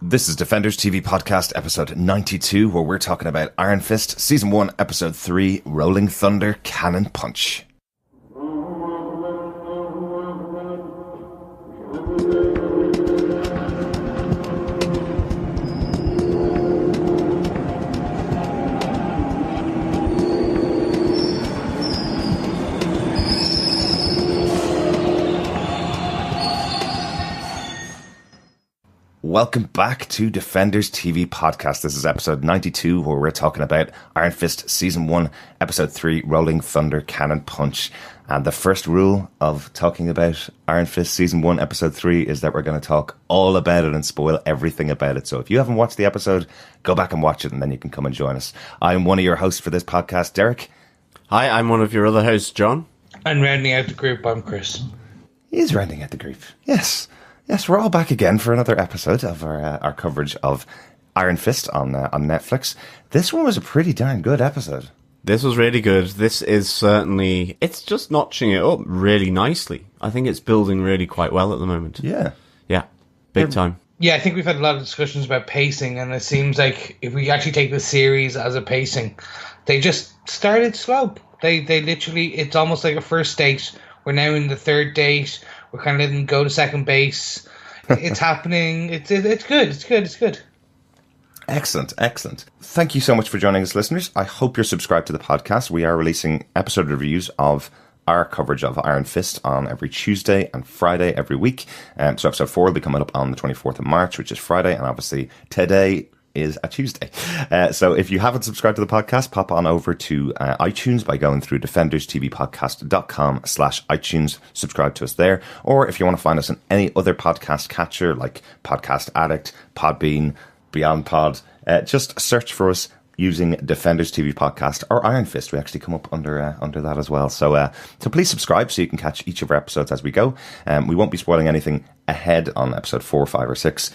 This is Defenders TV Podcast, episode 92, where we're talking about Iron Fist, Season 1, Episode 3, Rolling Thunder, Cannon Punch. Welcome back to Defenders TV Podcast. This is episode 92, where we're talking about Iron Fist Season 1, Episode 3, Rolling Thunder, Cannon Punch. And the first rule of talking about Iron Fist Season 1, Episode 3 is that we're going to talk all about it and spoil everything about it. So if you haven't watched the episode, go back and watch it, and then you can come and join us. I'm one of your hosts for this podcast, Derek. Hi, I'm one of your other hosts, John. And rounding out the group, I'm Chris. He is rounding out the group, yes. Yes, we're all back again for another episode of our coverage of Iron Fist on Netflix. This one was a pretty darn good episode. This was really good. This is certainly... It's just notching it up really nicely. I think it's building really quite well at the moment. Yeah. Yeah, big time. Yeah, I think we've had a lot of discussions about pacing, and it seems like if we actually take the series as a pacing, they just started slow. They literally... It's almost like a first date. We're now in the third date. We're kind of letting them go to second base. It's happening. It's good. It's good. Excellent. Thank you so much for joining us, listeners. I hope you're subscribed to the podcast. We are releasing episode reviews of our coverage of Iron Fist on every Tuesday and Friday every week. So episode 4 will be coming up on the 24th of March, which is Friday. And obviously today is a Tuesday. So if you haven't subscribed to the podcast, pop on over to iTunes by going through defenderstvpodcast.com/iTunes. Subscribe to us there. Or if you want to find us on any other podcast catcher like Podcast Addict, Podbean, Beyond Pod, just search for us using Defenders TV Podcast or Iron Fist. We actually come up under that as well. So please subscribe so you can catch each of our episodes as we go. We won't be spoiling anything ahead on episode 4, 5, or 6.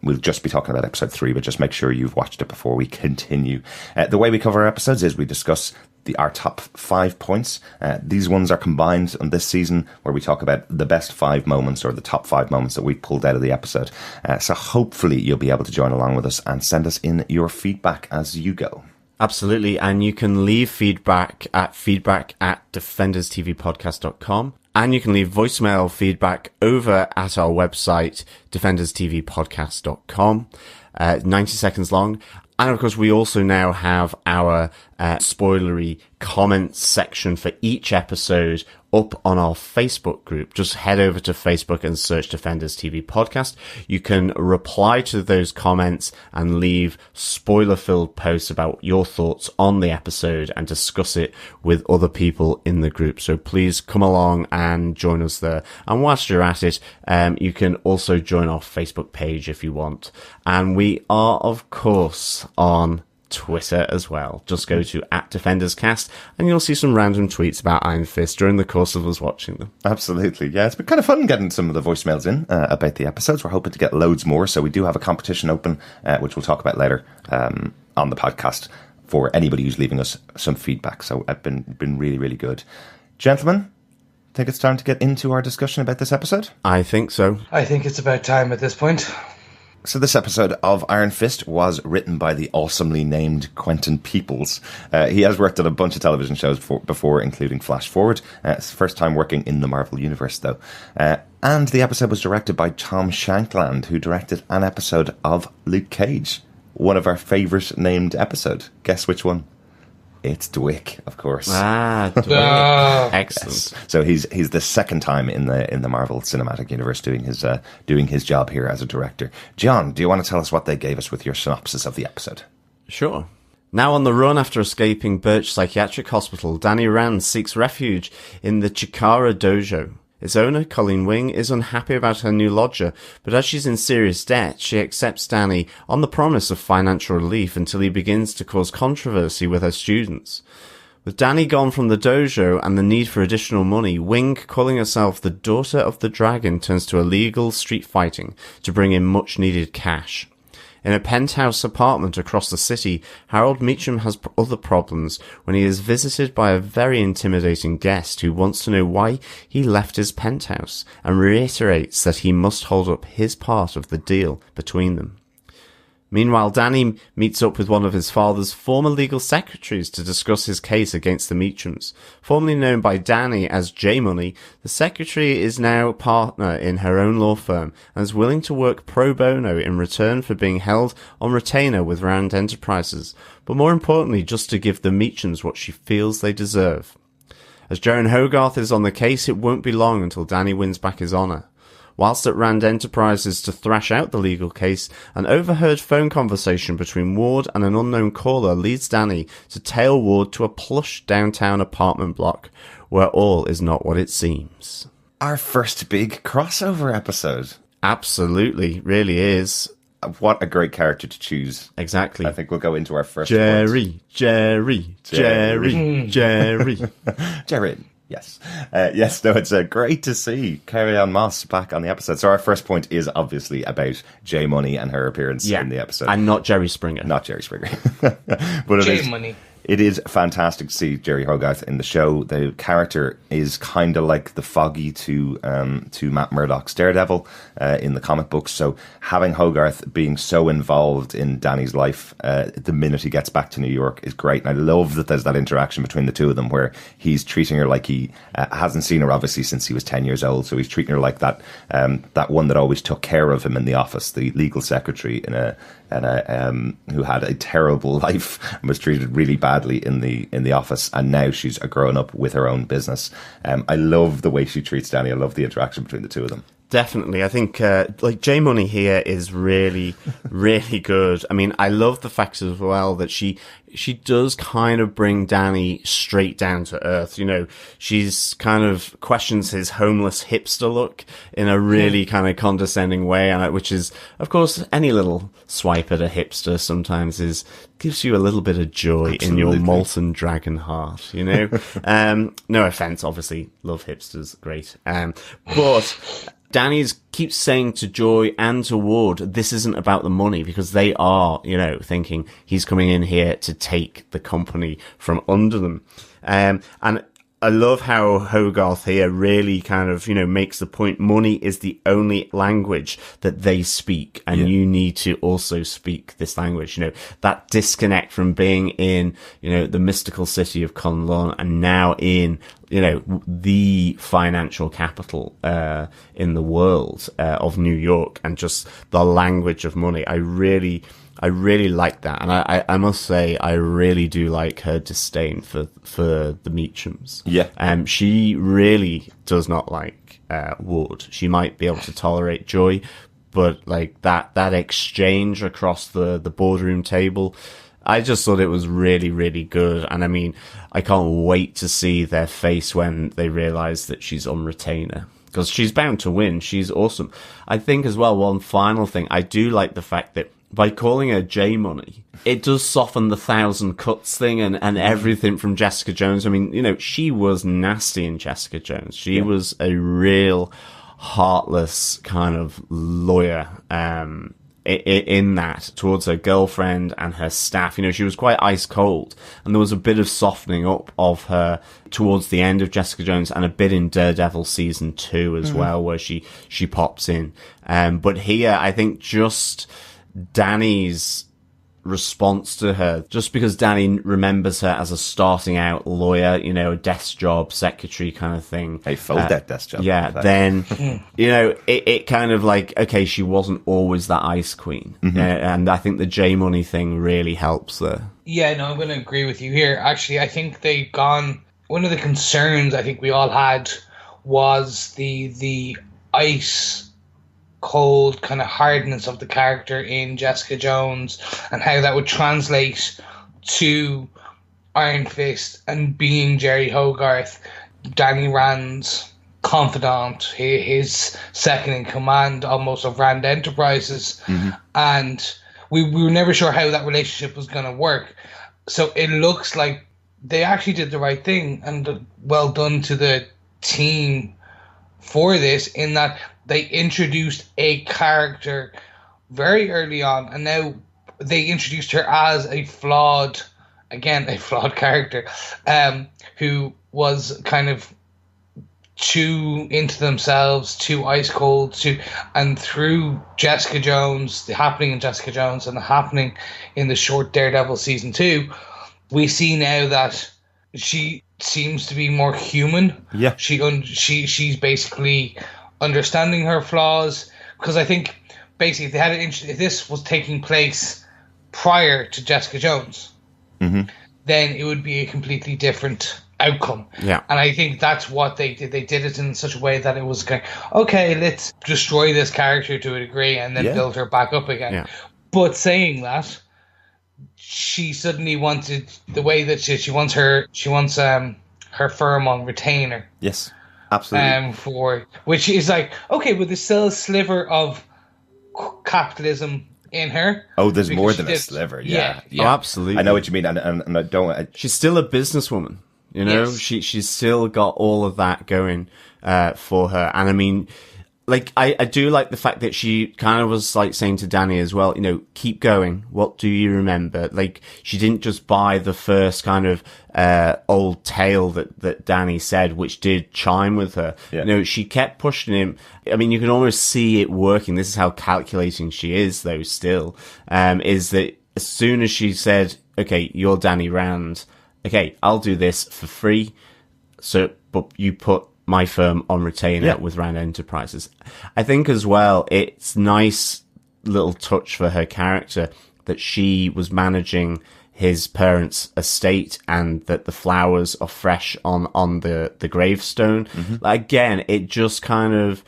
We'll just be talking about episode 3, but just make sure you've watched it before we continue. The way we cover our episodes is we discuss our top 5 points. These ones are combined on this season, where we talk about the best 5 moments or the top 5 moments that we pulled out of the episode. So hopefully you'll be able to join along with us and send us in your feedback as you go. Absolutely. And you can leave feedback at defenderstvpodcast.com. And you can leave voicemail feedback over at our website, defenderstvpodcast.com. 90 seconds long. And of course, we also now have our spoilery comments section for each episode up on our Facebook group. Just head over to Facebook and search Defenders TV Podcast. You can reply to those comments and leave spoiler-filled posts about your thoughts on the episode and discuss it with other people in the group. So please come along and join us there. And whilst you're at it, you can also join our Facebook page if you want. And we are, of course, on Twitter as well. Just go to @DefendersCast and you'll see some random tweets about Iron Fist during the course of us watching them. Absolutely. Yeah, it's been kind of fun getting some of the voicemails in about the episodes. We're hoping to get loads more. So we do have a competition open, which we'll talk about later on the podcast for anybody who's leaving us some feedback. So it's been really, really good. Gentlemen, think it's time to get into our discussion about this episode? I think so. I think it's about time at this point. So this episode of Iron Fist was written by the awesomely named Quinton Peeples. He has worked on a bunch of television shows before, including Flash Forward. It's his first time working in the Marvel Universe, though. And the episode was directed by Tom Shankland, who directed an episode of Luke Cage, one of our favourite named episode. Guess which one? It's Dwick, of course. Dwick. Excellent. Yes. So he's the second time in the Marvel Cinematic Universe doing his job here as a director. John, do you want to tell us what they gave us with your synopsis of the episode? Sure. Now on the run after escaping Birch Psychiatric Hospital, Danny Rand seeks refuge in the Chikara Dojo. Its owner, Colleen Wing, is unhappy about her new lodger, but as she's in serious debt, she accepts Danny on the promise of financial relief until he begins to cause controversy with her students. With Danny gone from the dojo and the need for additional money, Wing, calling herself the Daughter of the Dragon, turns to illegal street fighting to bring in much-needed cash. In a penthouse apartment across the city, Harold Meacham has other problems when he is visited by a very intimidating guest who wants to know why he left his penthouse and reiterates that he must hold up his part of the deal between them. Meanwhile, Danny meets up with one of his father's former legal secretaries to discuss his case against the Meachams. Formerly known by Danny as J-Money, the secretary is now a partner in her own law firm and is willing to work pro bono in return for being held on retainer with Rand Enterprises, but more importantly, just to give the Meachams what she feels they deserve. As Joan Hogarth is on the case, it won't be long until Danny wins back his honour. Whilst at Rand Enterprises to thrash out the legal case, an overheard phone conversation between Ward and an unknown caller leads Danny to tail Ward to a plush downtown apartment block, where all is not what it seems. Our first big crossover episode. Absolutely, really is. What a great character to choose. Exactly. I think we'll go into our first Jerry. Jerry. Yes. Yes, no, it's great to see Carrie-Anne Moss back on the episode. So our first point is obviously about J-Money and her appearance in the episode. And not Jerry Springer. Not Jerry Springer. But J-Money. It is fantastic to see Jerry Hogarth in the show. The character is kind of like the Foggy to Matt Murdock's Daredevil in the comic books. So having Hogarth being so involved in Danny's life the minute he gets back to New York is great. And I love that there's that interaction between the two of them where he's treating her like he hasn't seen her obviously since he was 10 years old. So he's treating her like that one that always took care of him in the office, the legal secretary who had a terrible life and was treated really badly in the office, and now she's a grown up with her own business. I love the way she treats Danny. I love the interaction between the two of them. Definitely. I think like J-Money here is really, really good. I mean, I love the fact as well that she does kind of bring Danny straight down to earth. You know, she's kind of questions his homeless hipster look in a really kind of condescending way, and which is, of course, any little swipe at a hipster sometimes gives you a little bit of joy in your molten dragon heart, you know? No offense, obviously, love hipsters, great. But Danny keeps saying to Joy and to Ward, this isn't about the money, because they are, you know, thinking he's coming in here to take the company from under them. And I love how Hogarth here really kind of, you know, makes the point money is the only language that they speak, and you need to also speak this language. You know, that disconnect from being in, you know, the mystical city of Kunlun and now in, you know, the financial capital in the world of New York, and just the language of money. I really like that, and I must say I really do like her disdain for the Meachams. Yeah, she really does not like Ward. She might be able to tolerate Joy, but like that exchange across the boardroom table, I just thought it was really, really good. And I mean, I can't wait to see their face when they realize that she's on retainer, because she's bound to win. She's awesome. I think as well, one final thing, I do like the fact that by calling her J-Money, it does soften the 1,000 cuts thing and everything from Jessica Jones. I mean, you know, she was nasty in Jessica Jones. She was a real heartless kind of lawyer, in that towards her girlfriend and her staff. You know, she was quite ice cold, and there was a bit of softening up of her towards the end of Jessica Jones, and a bit in Daredevil season 2 as well, where she pops in. But here, I think just Danny's response to her, just because Danny remembers her as a starting out lawyer, you know, a desk job, secretary kind of thing. A full desk job. Yeah, then, you know, it kind of like, okay, she wasn't always that ice queen. And I think the J-Money thing really helps there. Yeah, no, I'm going to agree with you here. Actually, I think one of the concerns I think we all had was the ice cold kind of hardness of the character in Jessica Jones, and how that would translate to Iron Fist and being Jerry Hogarth, Danny Rand's confidant, his second in command almost of Rand Enterprises. And we were never sure how that relationship was going to work. So it looks like they actually did the right thing, and well done to the team for this, in that they introduced a character very early on, and now they introduced her as a flawed character, who was kind of too into themselves, too ice cold, and through Jessica Jones, the happening in Jessica Jones and the happening in the short Daredevil season 2, we see now that she seems to be more human. Yeah, she's basically understanding her flaws, because I think basically if this was taking place prior to Jessica Jones, then it would be a completely different outcome. Yeah. And I think that's what they did. They did it in such a way that it was like, okay, let's destroy this character to a degree and then build her back up again. Yeah. But saying that, she suddenly wanted the way that she wants her firm on retainer. Yes, absolutely. Which is like, okay, but there's still a sliver of capitalism in her. Oh, there's more than a sliver. Yeah. Oh, absolutely. I know what you mean, and I don't. She's still a businesswoman. You know, Yes. she's still got all of that going for her. And I mean, like, I do like the fact that she kind of was like saying to Danny as well, you know, keep going. What do you remember? Like, she didn't just buy the first kind of old tale that Danny said, which did chime with her. Yeah. You know, she kept pushing him. I mean, you can almost see it working. This is how calculating she is, though, still, is that as soon as she said, okay, you're Danny Rand, okay, I'll do this for free. So, but you put my firm on retainer with Rand Enterprises. I think as well, it's nice little touch for her character that she was managing his parents' estate and that the flowers are fresh on the gravestone. Again, it just kind of,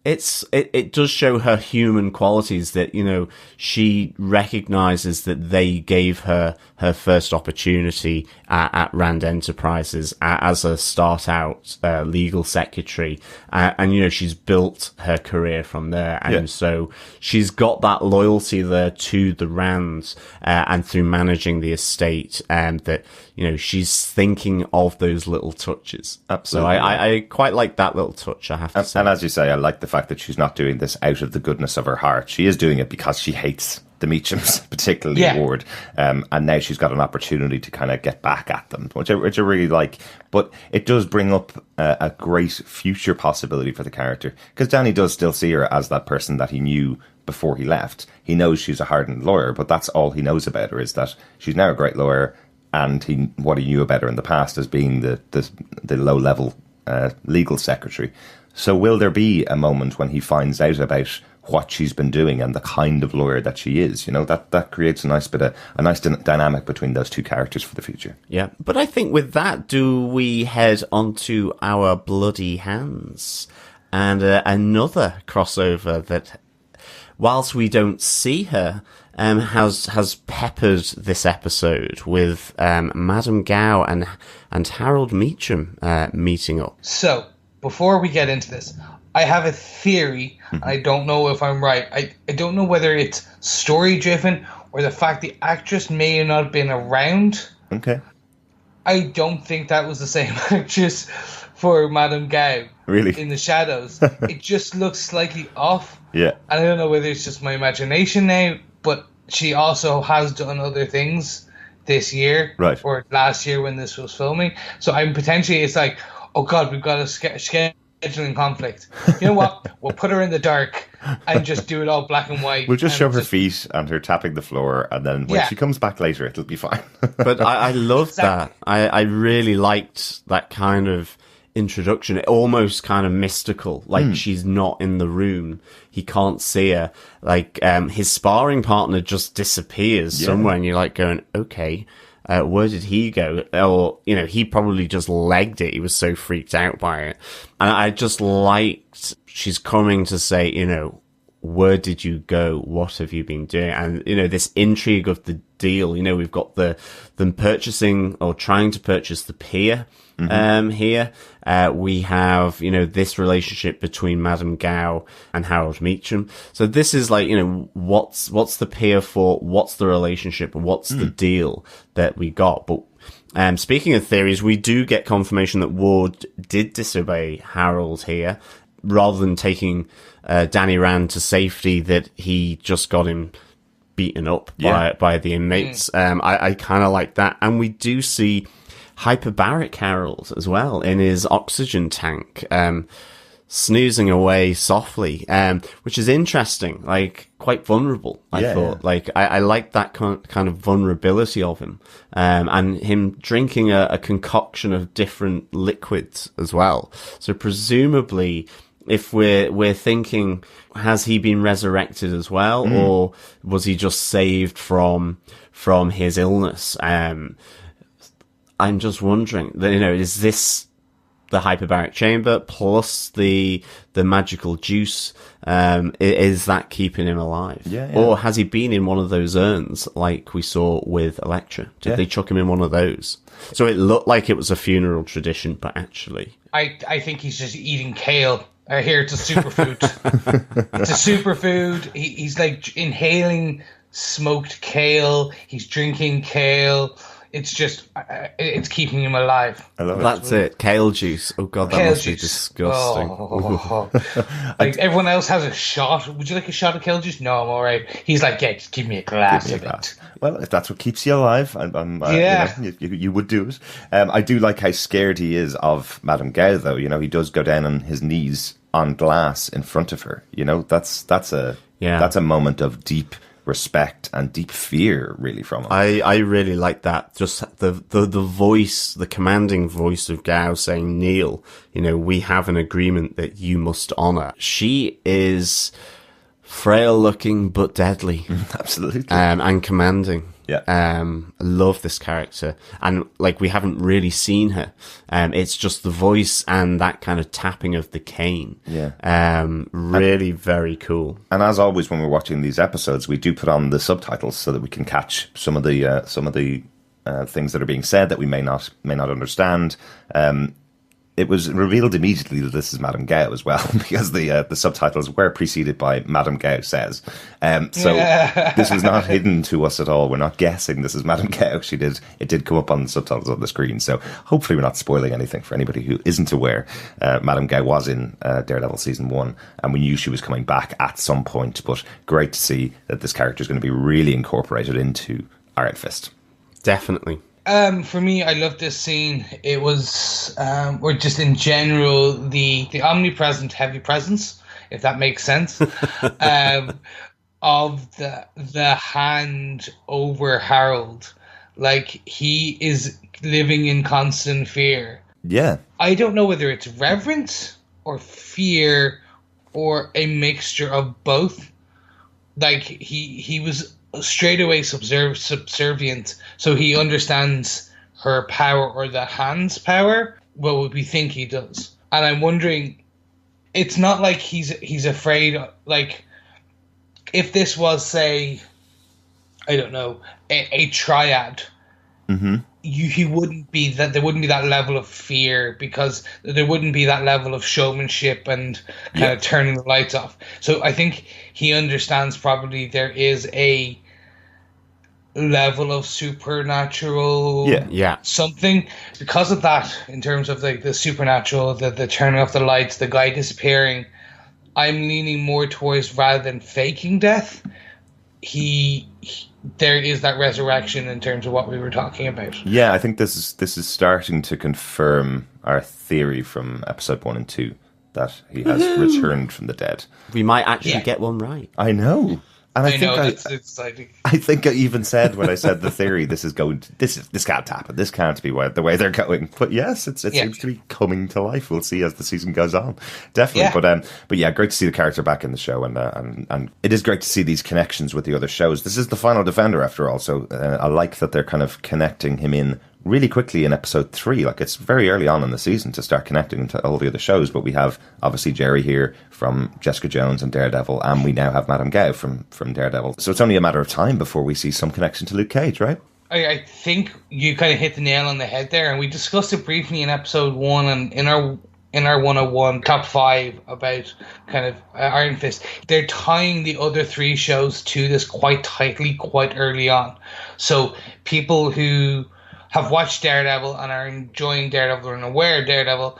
it does show her human qualities that, you know, she recognizes that they gave her first opportunity at Rand Enterprises as a start out legal secretary. And, you know, she's built her career from there. And so she's got that loyalty there to the Rands, and through managing the estate, and that, you know, she's thinking of those little touches. Absolutely. So I quite like that little touch, I have to say. And as you say, I like the fact that she's not doing this out of the goodness of her heart. She is doing it because she hates the Meachams, particularly Ward. And now she's got an opportunity to kind of get back at them, which I really like. But it does bring up a great future possibility for the character, because Danny does still see her as that person that he knew before he left. He knows she's a hardened lawyer, but that's all he knows about her, is that she's now a great lawyer, and what he knew about her in the past as being the low-level legal secretary. So will there be a moment when he finds out about what she's been doing and the kind of lawyer that she is? You know, that creates a nice dynamic between those two characters for the future. Yeah, but I think with that, do we head onto our bloody hands? And another crossover that, whilst we don't see her, has peppered this episode with Madame Gao and Harold Meacham meeting up. So, before we get into this, I have a theory, and I don't know if I'm right. I don't know whether it's story-driven or the fact the actress may have not been around. Okay. I don't think that was the same actress for Madame Gao. Really? In the shadows. It just looks slightly off. Yeah. And I don't know whether it's just my imagination now, but she also has done other things this year. Right. Or last year when this was filming. So I'm potentially, it's like, oh God, we've got a scheduling conflict. You know what? We'll put her in the dark and just do it all black and white. We'll just show her feet and her tapping the floor, and then when she comes back later, it'll be fine. But I love that. I really liked that kind of introduction. It almost kind of mystical, like she's not in the room, he can't see her, like his sparring partner just disappears somewhere, and you're like going, okay, where did he go? Or, you know, he probably just legged it, he was so freaked out by it. And I just liked, she's coming to say, you know, where did you go? What have you been doing? And, you know, this intrigue of the deal, you know, we've got them purchasing or trying to purchase the pier here. We have, you know, this relationship between Madame Gao and Harold Meacham. So this is like, you know, what's the pier for? What's the relationship? What's the deal that we got? But speaking of theories, we do get confirmation that Ward did disobey Harold here. rather than taking Danny Rand to safety, that he just got him beaten up by the inmates. I kind of like that. And we do see hyperbaric Harold as well in his oxygen tank, snoozing away softly, which is interesting, like quite vulnerable. I thought, like, I like that kind of vulnerability of him, and him drinking a concoction of different liquids as well. So presumably, if we're thinking, has he been resurrected as well, or was he just saved from his illness? I'm just wondering, is this the hyperbaric chamber plus the magical juice? Is that keeping him alive? Or has he been in one of those urns like we saw with Elektra? Did they chuck him in one of those? So it looked like it was a funeral tradition, but actually, I think he's just eating kale. I hear it's a superfood. It's a superfood. He's like inhaling smoked kale. He's drinking kale. It's just, it's keeping him alive. I love That's it. Kale juice. Oh God, that must be disgusting. Like everyone else has a shot. Would you like a shot of kale juice? No, I'm all right. He's like, yeah, just give me a glass of it. Well, if that's what keeps you alive, you would do it. I do like how scared he is of Madame Gao, though. He does go down on his knees on glass in front of her. That's a moment of deep respect and deep fear, really, from him. I really like that. Just the voice, the commanding voice of Gao saying, "Kneel, we have an agreement that you must honor." She is frail looking but deadly. Absolutely. And commanding. Yeah. I love this character. And like, we haven't really seen her. It's just the voice and that kind of tapping of the cane. Yeah. Really very cool. And as always, when we're watching these episodes, we do put on the subtitles so that we can catch some of the things that are being said that we may not understand. It was revealed immediately that this is Madame Gao as well, because the subtitles were preceded by Madame Gao says. This was not hidden to us at all. We're not guessing this is Madame Gao. It did come up on the subtitles on the screen. So hopefully we're not spoiling anything for anybody who isn't aware. Madame Gao was in Daredevil season 1, and we knew she was coming back at some point. But great to see that this character is going to be really incorporated into Iron Fist. Definitely. For me, I love this scene. It was, or just in general, the omnipresent heavy presence, if that makes sense, of the hand over Harold. Like, he is living in constant fear. Yeah. I don't know whether it's reverence or fear or a mixture of both. Like, he was straight away subservient, so he understands her power, or the hand's power. Well, we think he does, and I'm wondering, it's not like he's afraid. Like, if this was, say, I don't know, a triad, he wouldn't be that. There wouldn't be that level of fear, because there wouldn't be that level of showmanship and kind of turning the lights off. So I think he understands probably there is a level of supernatural something because of that, in terms of like the supernatural, the turning off the lights, the guy disappearing. I'm leaning more towards, rather than faking death, there is that resurrection in terms of what we were talking about. Yeah, I think this is starting to confirm our theory from episode 1 and 2 that he has returned from the dead. We might actually get one right. I know. And I think that's exciting. I think I even said, when I said the theory, this can't happen. This can't be the way they're going. But yes, it seems to be coming to life. We'll see as the season goes on, definitely. Yeah. But yeah, great to see the character back in the show, and it is great to see these connections with the other shows. This is the final Defender, after all, so I like that they're kind of connecting him in really quickly in episode 3. Like, it's very early on in the season to start connecting to all the other shows, but we have obviously Jerry here from Jessica Jones and Daredevil, and we now have Madame Gao from Daredevil. So it's only a matter of time before we see some connection to Luke Cage, right? I think you kind of hit the nail on the head there, and we discussed it briefly in episode 1 and in our 101 top 5 about kind of Iron Fist. They're tying the other 3 shows to this quite tightly, quite early on. So people who have watched Daredevil and are enjoying Daredevil and aware of Daredevil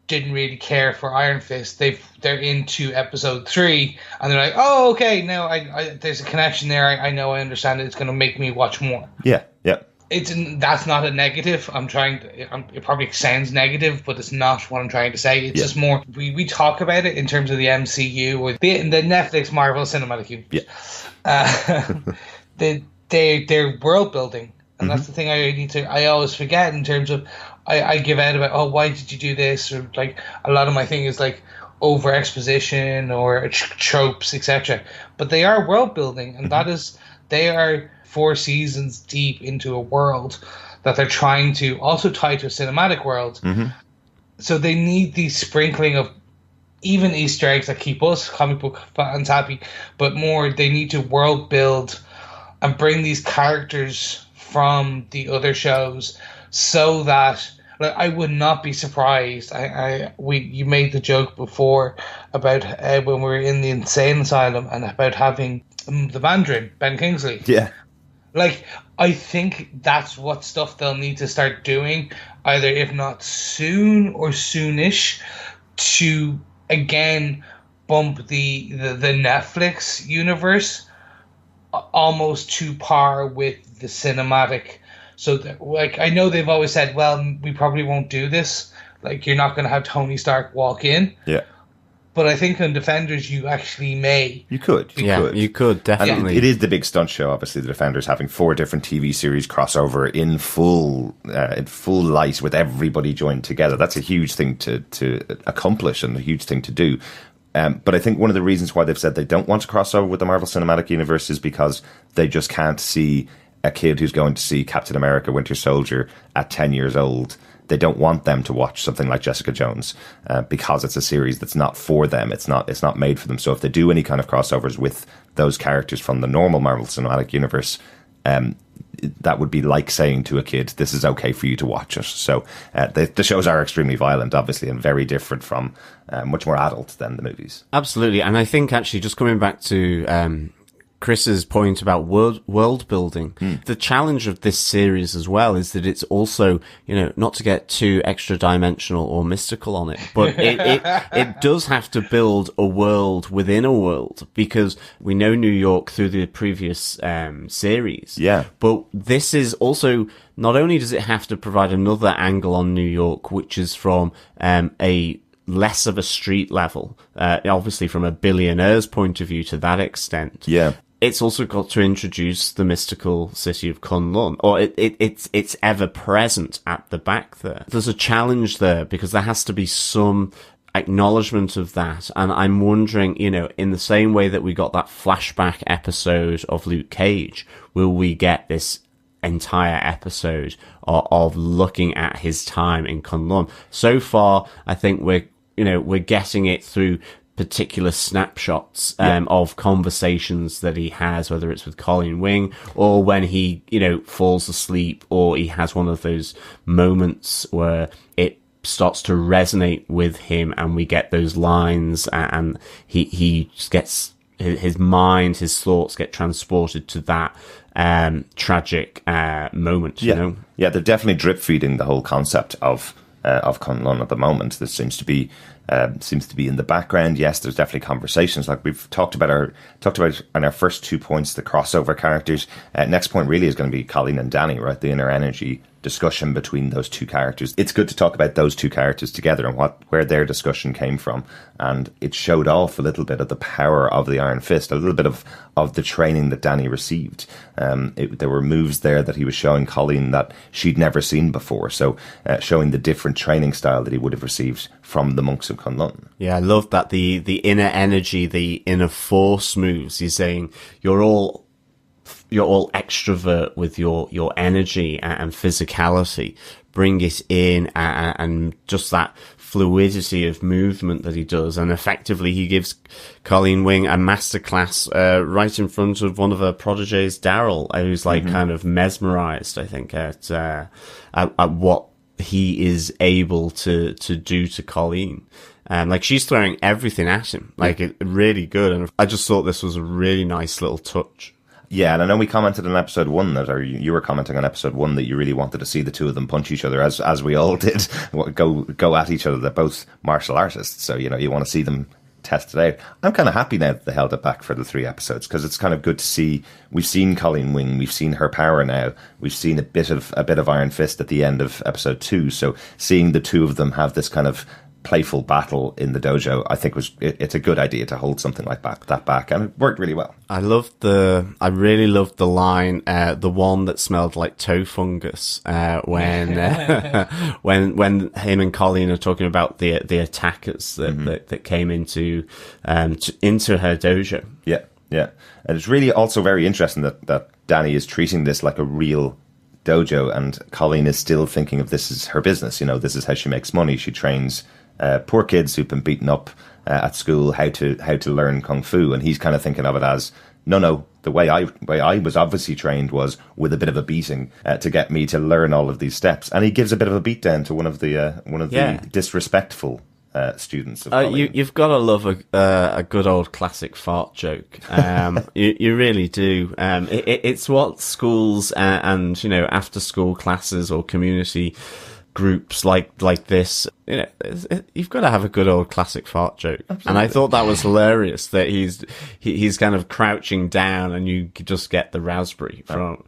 didn't really care for Iron Fist. They're into episode 3, and they're like, oh, okay, now I there's a connection there. I know, I understand it. It's going to make me watch more. Yeah. That's not a negative. It probably sounds negative, but it's not what I'm trying to say. It's just more, we talk about it in terms of the MCU or the Netflix Marvel Cinematic Universe. Yeah. They're world building, and that's the thing I always forget in terms of, I give out about, oh, why did you do this? Or like, a lot of my thing is like over exposition or tropes, etc. But they are world building, and they are 4 seasons deep into a world that they're trying to also tie to a cinematic world. So they need the sprinkling of even Easter eggs that keep us comic book fans happy, but more, they need to world build and bring these characters from the other shows, so that, like, I would not be surprised. You made the joke before about when we were in the insane asylum and about having the Mandarin, Ben Kingsley. Yeah. Like, I think that's what stuff they'll need to start doing, either if not soon or soonish, to again bump the Netflix universe almost to par with the cinematic. So, like, I know they've always said, well, we probably won't do this. Like, you're not going to have Tony Stark walk in. Yeah. But I think on Defenders, you actually may. You could. You could, definitely. And it is the big stunt show, obviously, the Defenders having 4 different TV series crossover in full light with everybody joined together. That's a huge thing to accomplish and a huge thing to do. But I think one of the reasons why they've said they don't want to cross over with the Marvel Cinematic Universe is because they just can't see a kid who's going to see Captain America Winter Soldier at 10 years old. They don't want them to watch something like Jessica Jones because it's a series that's not for them. It's not made for them. So if they do any kind of crossovers with those characters from the normal Marvel Cinematic Universe, that would be like saying to a kid, this is okay for you to watch it. So the shows are extremely violent, obviously, and very different from, much more adult than the movies. Absolutely. And I think actually just coming back to Chris's point about world building, the challenge of this series as well is that it's also, not to get too extra dimensional or mystical on it, but it does have to build a world within a world, because we know New York through the previous series. Yeah. But this is also, not only does it have to provide another angle on New York, which is from a less of a street level, obviously from a billionaire's point of view to that extent. Yeah. It's also got to introduce the mystical city of Kunlun, or it's ever present at the back there. There's a challenge there because there has to be some acknowledgement of that. And I'm wondering, in the same way that we got that flashback episode of Luke Cage, will we get this entire episode of looking at his time in Kunlun? So far, I think we're getting it through particular snapshots of conversations that he has, whether it's with Colleen Wing or when he falls asleep, or he has one of those moments where it starts to resonate with him and we get those lines, and he just gets his mind, his thoughts get transported to that tragic moment. Yeah, they're definitely drip feeding the whole concept of Kunlun at the moment. This seems to be in the background. Yes, there's definitely conversations, like we've talked about on our first 2 points, the crossover characters. Next point really is going to be Colleen and Danny, right? The inner energy discussion between those two characters. It's good to talk about those two characters together and where their discussion came from. And it showed off a little bit of the power of the Iron Fist, a little bit of the training that Danny received. There were moves there that he was showing Colleen that she'd never seen before. So showing the different training style that he would have received from the monks of Kunlun. Yeah, I love that. The inner energy, the inner force moves. He's saying you're all extrovert with your energy and physicality. Bring it in, and just that fluidity of movement that he does. And effectively, he gives Colleen Wing a masterclass right in front of one of her proteges, Daryl, who's kind of mesmerized, I think, at what he is able to do to Colleen. She's throwing everything at him, really good. And I just thought this was a really nice little touch. Yeah, and I know we commented on episode 1 that, or you were commenting on episode 1 that you really wanted to see the two of them punch each other, as we all did, go at each other. They're both martial artists, so you want to see them test it out. I'm kind of happy now that they held it back for the 3 episodes, because it's kind of good to see. We've seen Colleen Wing, we've seen her power now, we've seen a bit of Iron Fist at the end of episode 2. So seeing the two of them have this kind of playful battle in the dojo, I think it's a good idea to hold something like that back, and it worked really well. I really loved the line, the one that smelled like toe fungus, when when him and Colleen are talking about the attackers that came into her dojo. Yeah, and it's really also very interesting that Danny is treating this like a real dojo, and Colleen is still thinking of this as her business. This is how she makes money. She trains poor kids who've been beaten up at school how to learn kung fu, and he's kind of thinking of it as no. The way I was obviously trained was with a bit of a beating to get me to learn all of these steps, and he gives a bit of a beat down to one of the disrespectful students. Of you've got to love a good old classic fart joke. You really do. It's what schools and after school classes or community groups like this, you've got to have a good old classic fart joke. Absolutely. And I thought that was hilarious that he's kind of crouching down and you just get the raspberry from,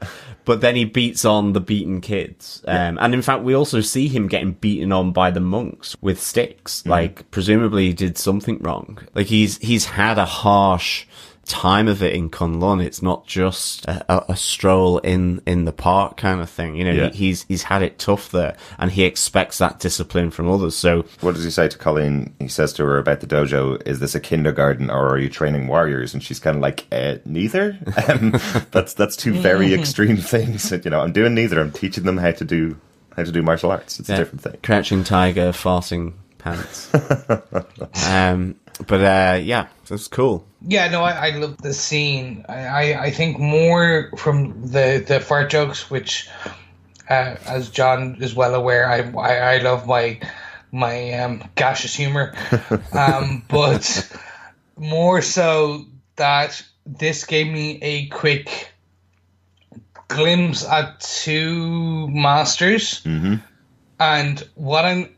but then he beats on the beaten kids. And in fact, we also see him getting beaten on by the monks with sticks. Mm-hmm. Like, presumably he did something wrong. Like, he's had a harsh time of it in Kunlun. It's not just a stroll in the park kind of thing. He's had it tough there, and he expects that discipline from others. So what does he say to Colleen? He says to her about the dojo, is this a kindergarten or are you training warriors? And she's kind of like, neither. That's two very extreme things. I'm doing neither. I'm teaching them how to do martial arts. It's a different thing. Crouching tiger, farting pants. But that's cool. Yeah, no, I love the scene. I think more from the fart jokes, which, as John is well aware, I love my gaseous humor, but more so that this gave me a quick glimpse at two masters, and what I'm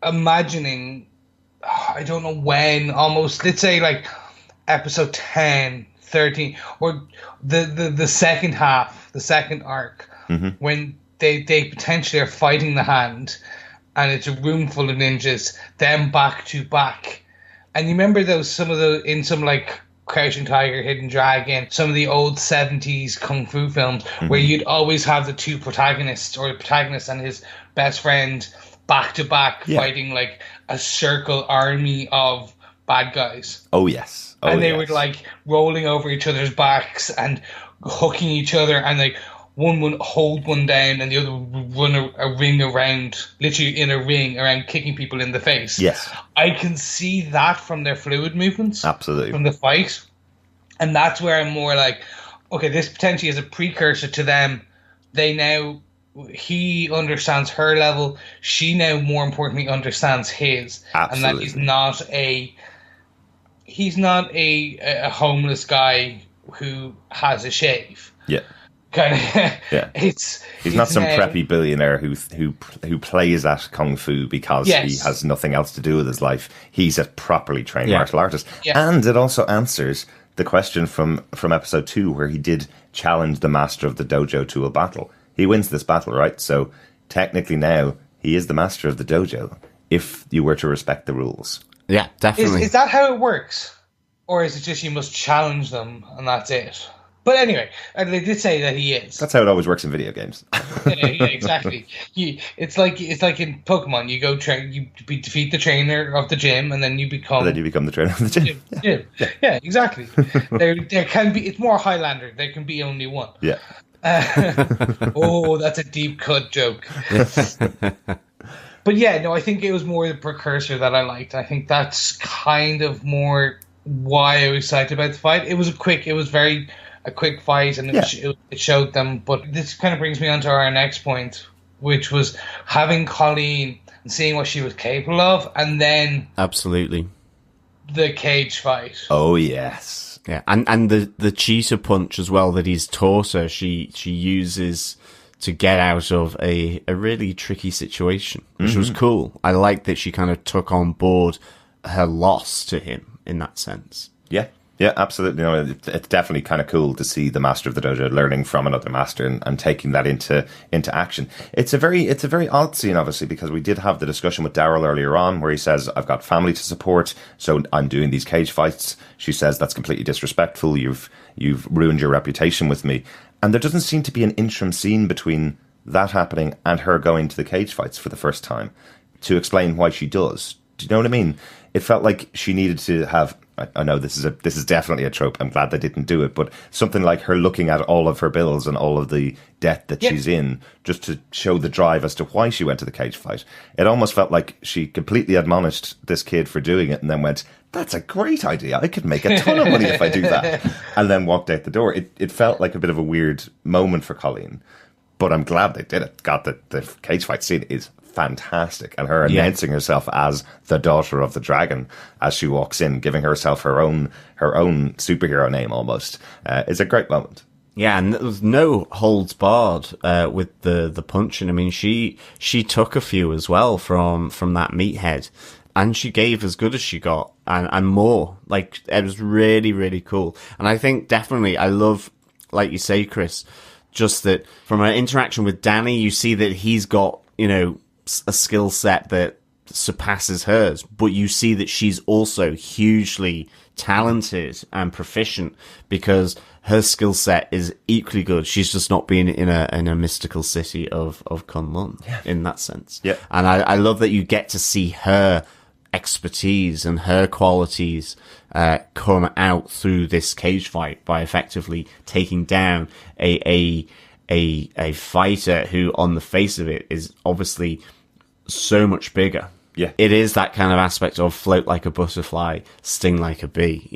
imagining. I don't know when, almost, let's say like episode 10, 13, or the second half, the second arc, when they potentially are fighting the hand, and it's a room full of ninjas, them back to back. And you remember in some like Crouching Tiger, Hidden Dragon, some of the old 70s kung fu films, where you'd always have the two protagonists, or the protagonist and his best friend, back to back, fighting like a circle army of bad guys. Oh yes. And they were like rolling over each other's backs and hooking each other, and like one would hold one down and the other would run a ring around, literally in a ring around, kicking people in the face. Yes. I can see that from their fluid movements. Absolutely. From the fight. And that's where I'm more like, okay, this potentially is a precursor to them. He understands her level. She now, more importantly, understands his. Absolutely. And that he's not a homeless guy who has a shave. Yeah. Kind of. Yeah. He's not some preppy billionaire who plays at kung fu because he has nothing else to do with his life. He's a properly trained martial artist. Yeah. And it also answers the question from episode 2, where he did challenge the master of the dojo to a battle. He wins this battle, right? So technically now he is the master of the dojo, if you were to respect the rules. Yeah, definitely. Is that how it works? Or is it just you must challenge them and that's it? But anyway, they did say that he is. That's how it always works in video games. Yeah, exactly. It's like in Pokemon. You go defeat the trainer of the gym, and then you become the trainer of the gym. Yeah, exactly. There can be. It's more Highlander. There can be only one. Yeah. Oh, that's a deep cut joke. But yeah, no, I think it was more the precursor that I liked. I think that's kind of more why I was excited about the fight. It was a quick fight, and it showed them. But this kind of brings me on to our next point, which was having Colleen and seeing what she was capable of, and then absolutely the cage fight. Oh yes. Yeah, and the cheetah punch as well that he's taught her, she uses to get out of a really tricky situation, which was cool. I like that she kind of took on board her loss to him in that sense. Yeah, absolutely. No, it's definitely kind of cool to see the master of the dojo learning from another master and taking that into action. It's a very odd scene, obviously, because we did have the discussion with Daryl earlier on where he says, I've got family to support, so I'm doing these cage fights. She says, that's completely disrespectful. You've ruined your reputation with me. And there doesn't seem to be an interim scene between that happening and her going to the cage fights for the first time to explain why she does. Do you know what I mean? It felt like she needed to have, I know this is definitely a trope. I'm glad they didn't do it, but something like her looking at all of her bills and all of the debt that she's in, just to show the drive as to why she went to the cage fight. It almost felt like she completely admonished this kid for doing it and then went, that's a great idea. I could make a ton of money if I do that. And then walked out the door. It felt like a bit of a weird moment for Colleen, but I'm glad they did it. God, the cage fight scene is fantastic, and her announcing herself as the daughter of the dragon as she walks in, giving herself her own superhero name almost, is a great moment. Yeah, and there was no holds barred with the punching. I mean, she took a few as well from that meathead, and she gave as good as she got and more. Like, it was really, really cool. And I think definitely, I love, like you say, Chris, just that from an interaction with Danny, you see that he's got, a skill set that surpasses hers, but you see that she's also hugely talented and proficient because her skill set is equally good. She's just not been in a mystical city of Kunlun in that sense. Yeah. And I love that you get to see her expertise and her qualities come out through this cage fight by effectively taking down a fighter who, on the face of it, is obviously so much bigger. Yeah. It is that kind of aspect of float like a butterfly, sting like a bee.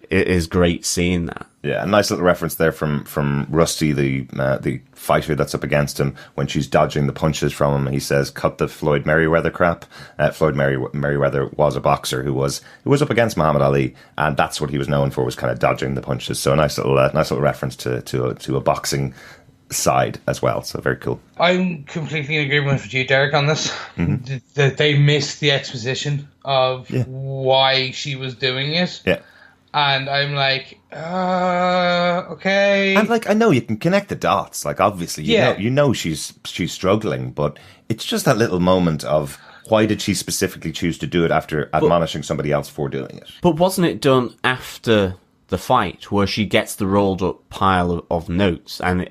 It is great seeing that. Yeah, a nice little reference there from Rusty, the fighter that's up against him, when she's dodging the punches from him. He says, "Cut the Floyd Merriweather crap." Floyd Merriweather was a boxer who was up against Muhammad Ali, and that's what he was known for, was kind of dodging the punches. So a nice little reference to a boxing side as well. So very cool. I'm completely in agreement with you, Derek, on this. Mm-hmm. That they missed the exposition of why she was doing it. Yeah. And I'm like, okay. And like, I know you can connect the dots. Like, obviously, you know she's struggling, but it's just that little moment of, why did she specifically choose to do it after admonishing somebody else for doing it? But wasn't it done after the fight, where she gets the rolled up pile of notes, and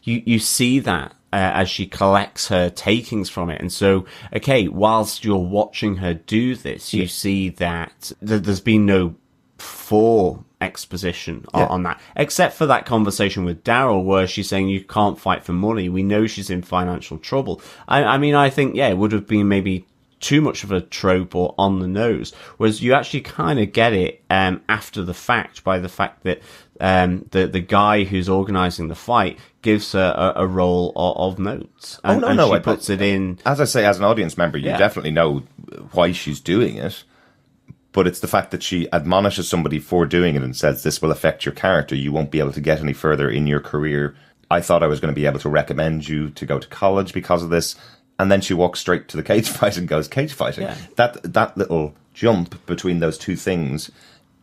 you see that as she collects her takings from it. And so, okay, whilst you're watching her do this, you see that there's been no fore exposition on that, except for that conversation with Daryl where she's saying you can't fight for money. We know she's in financial trouble. I mean, I think, it would have been maybe too much of a trope or on the nose, whereas you actually kind of get it after the fact, by the fact that the guy who's organising the fight gives her a roll of notes. And she puts it in. As I say, as an audience member, you definitely know why she's doing it. But it's the fact that she admonishes somebody for doing it and says, this will affect your character. You won't be able to get any further in your career. I thought I was going to be able to recommend you to go to college because of this. And then she walks straight to the cage fight and goes cage fighting. Yeah. That little jump between those two things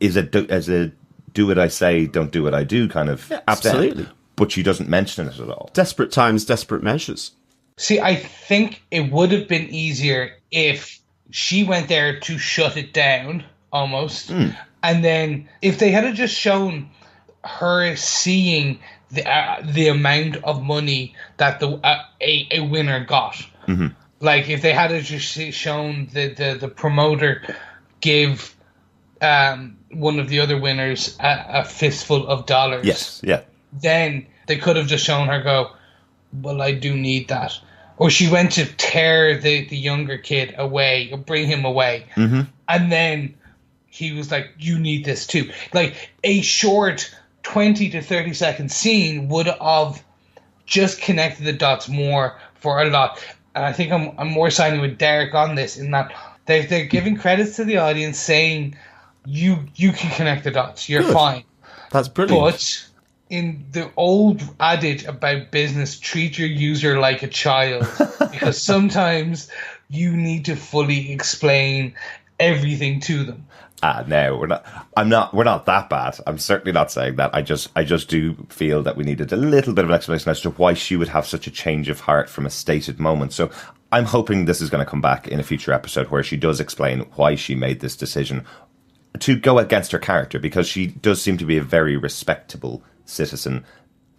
is a do what I say, don't do what I do kind of absolutely step. But she doesn't mention it at all. Desperate times, desperate measures. See, I think it would have been easier if she went there to shut it down, almost. And then if they had just shown her seeing the amount of money that a winner got. Mm-hmm. Like, if they had just shown the promoter give one of the other winners a fistful of dollars. Yes, yeah. Then they could have just shown her go, well, I do need that. Or she went to tear the younger kid away, or bring him away. Mm-hmm. And then he was like, you need this too. Like, a short 20 to 30 second scene would have just connected the dots more for a lot. And I think I'm more siding with Derek on this, in that they're giving credits to the audience, saying you can connect the dots. You're Good. fine. That's brilliant. But in the old adage about business, treat your user like a child, because sometimes you need to fully explain everything to them. No, we're not. We're not that bad. I'm certainly not saying that. I just do feel that we needed a little bit of an explanation as to why she would have such a change of heart from a stated moment. So I'm hoping this is going to come back in a future episode where she does explain why she made this decision to go against her character, because she does seem to be a very respectable citizen.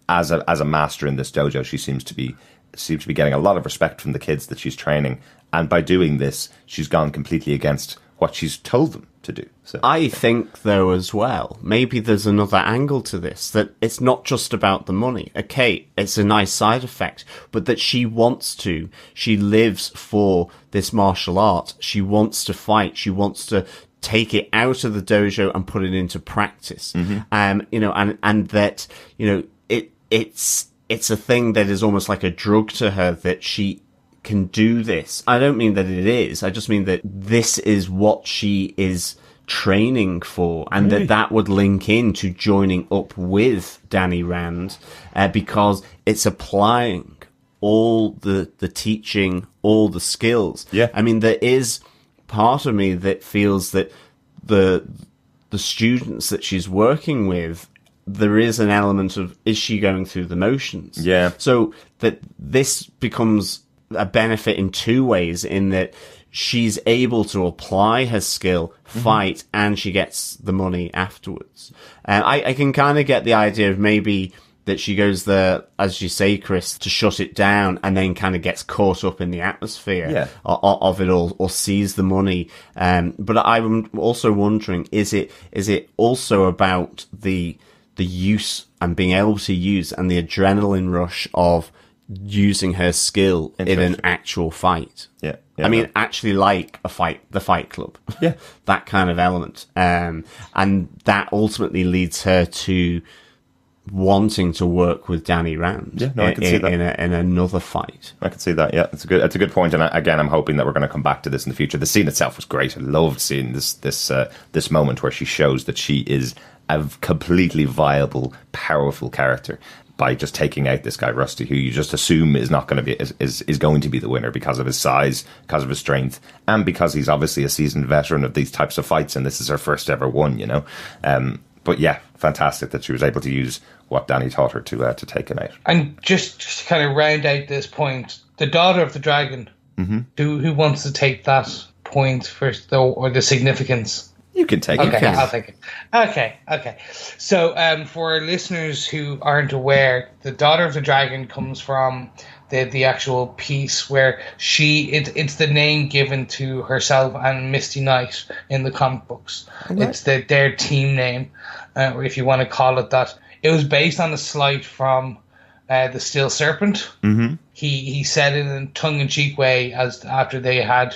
As a master in this dojo, she seems to be getting a lot of respect from the kids that she's training, and by doing this, she's gone completely against what she's told them to do. So I think, though, as well, maybe there's another angle to this, that it's not just about the money. Okay, it's a nice side effect, but that she lives for this martial art. She wants to fight. She wants to take it out of the dojo and put it into practice. And that, it's a thing that is almost like a drug to her, that she can do this. I don't mean that it is. I just mean that this is what she is training for, and that would link into joining up with Danny Rand, because it's applying all the teaching, all the skills. Yeah. I mean, there is part of me that feels that the students that she's working with, there is an element of, is she going through the motions? Yeah. So that this becomes a benefit in two ways, in that she's able to apply her skill, fight, and she gets the money afterwards. I can kind of get the idea of maybe that she goes there, as you say, Chris, to shut it down, and then kind of gets caught up in the atmosphere of it all, or sees the money. But I'm also wondering, is it also about the use and being able to use, and the adrenaline rush of using her skill in an actual fight? Yeah. I mean, actually, like the Fight Club. Yeah. That kind of element. And that ultimately leads her to wanting to work with Danny Rand. Yeah, no, I can see that. In another fight. I can see that. Yeah, it's a good point. And again, I'm hoping that we're going to come back to this in the future. The scene itself was great. I loved seeing this moment where she shows that she is a completely viable, powerful character by just taking out this guy Rusty, who you just assume is not going to be is going to be the winner because of his size, because of his strength, and because he's obviously a seasoned veteran of these types of fights, and this is her first ever one, But yeah, fantastic that she was able to use what Danny taught her to take him out. And just to kind of round out this point, the daughter of the dragon, who wants to take that point first, though, or the significance? You can take it. Okay, I'll take it. Okay. So, for listeners who aren't aware, the daughter of the dragon comes from the actual piece where it's the name given to herself and Misty Knight in the comic books. Right. It's their team name, or if you want to call it that. It was based on a slide from the Steel Serpent. Mm-hmm. He said it in a tongue-in-cheek way after they had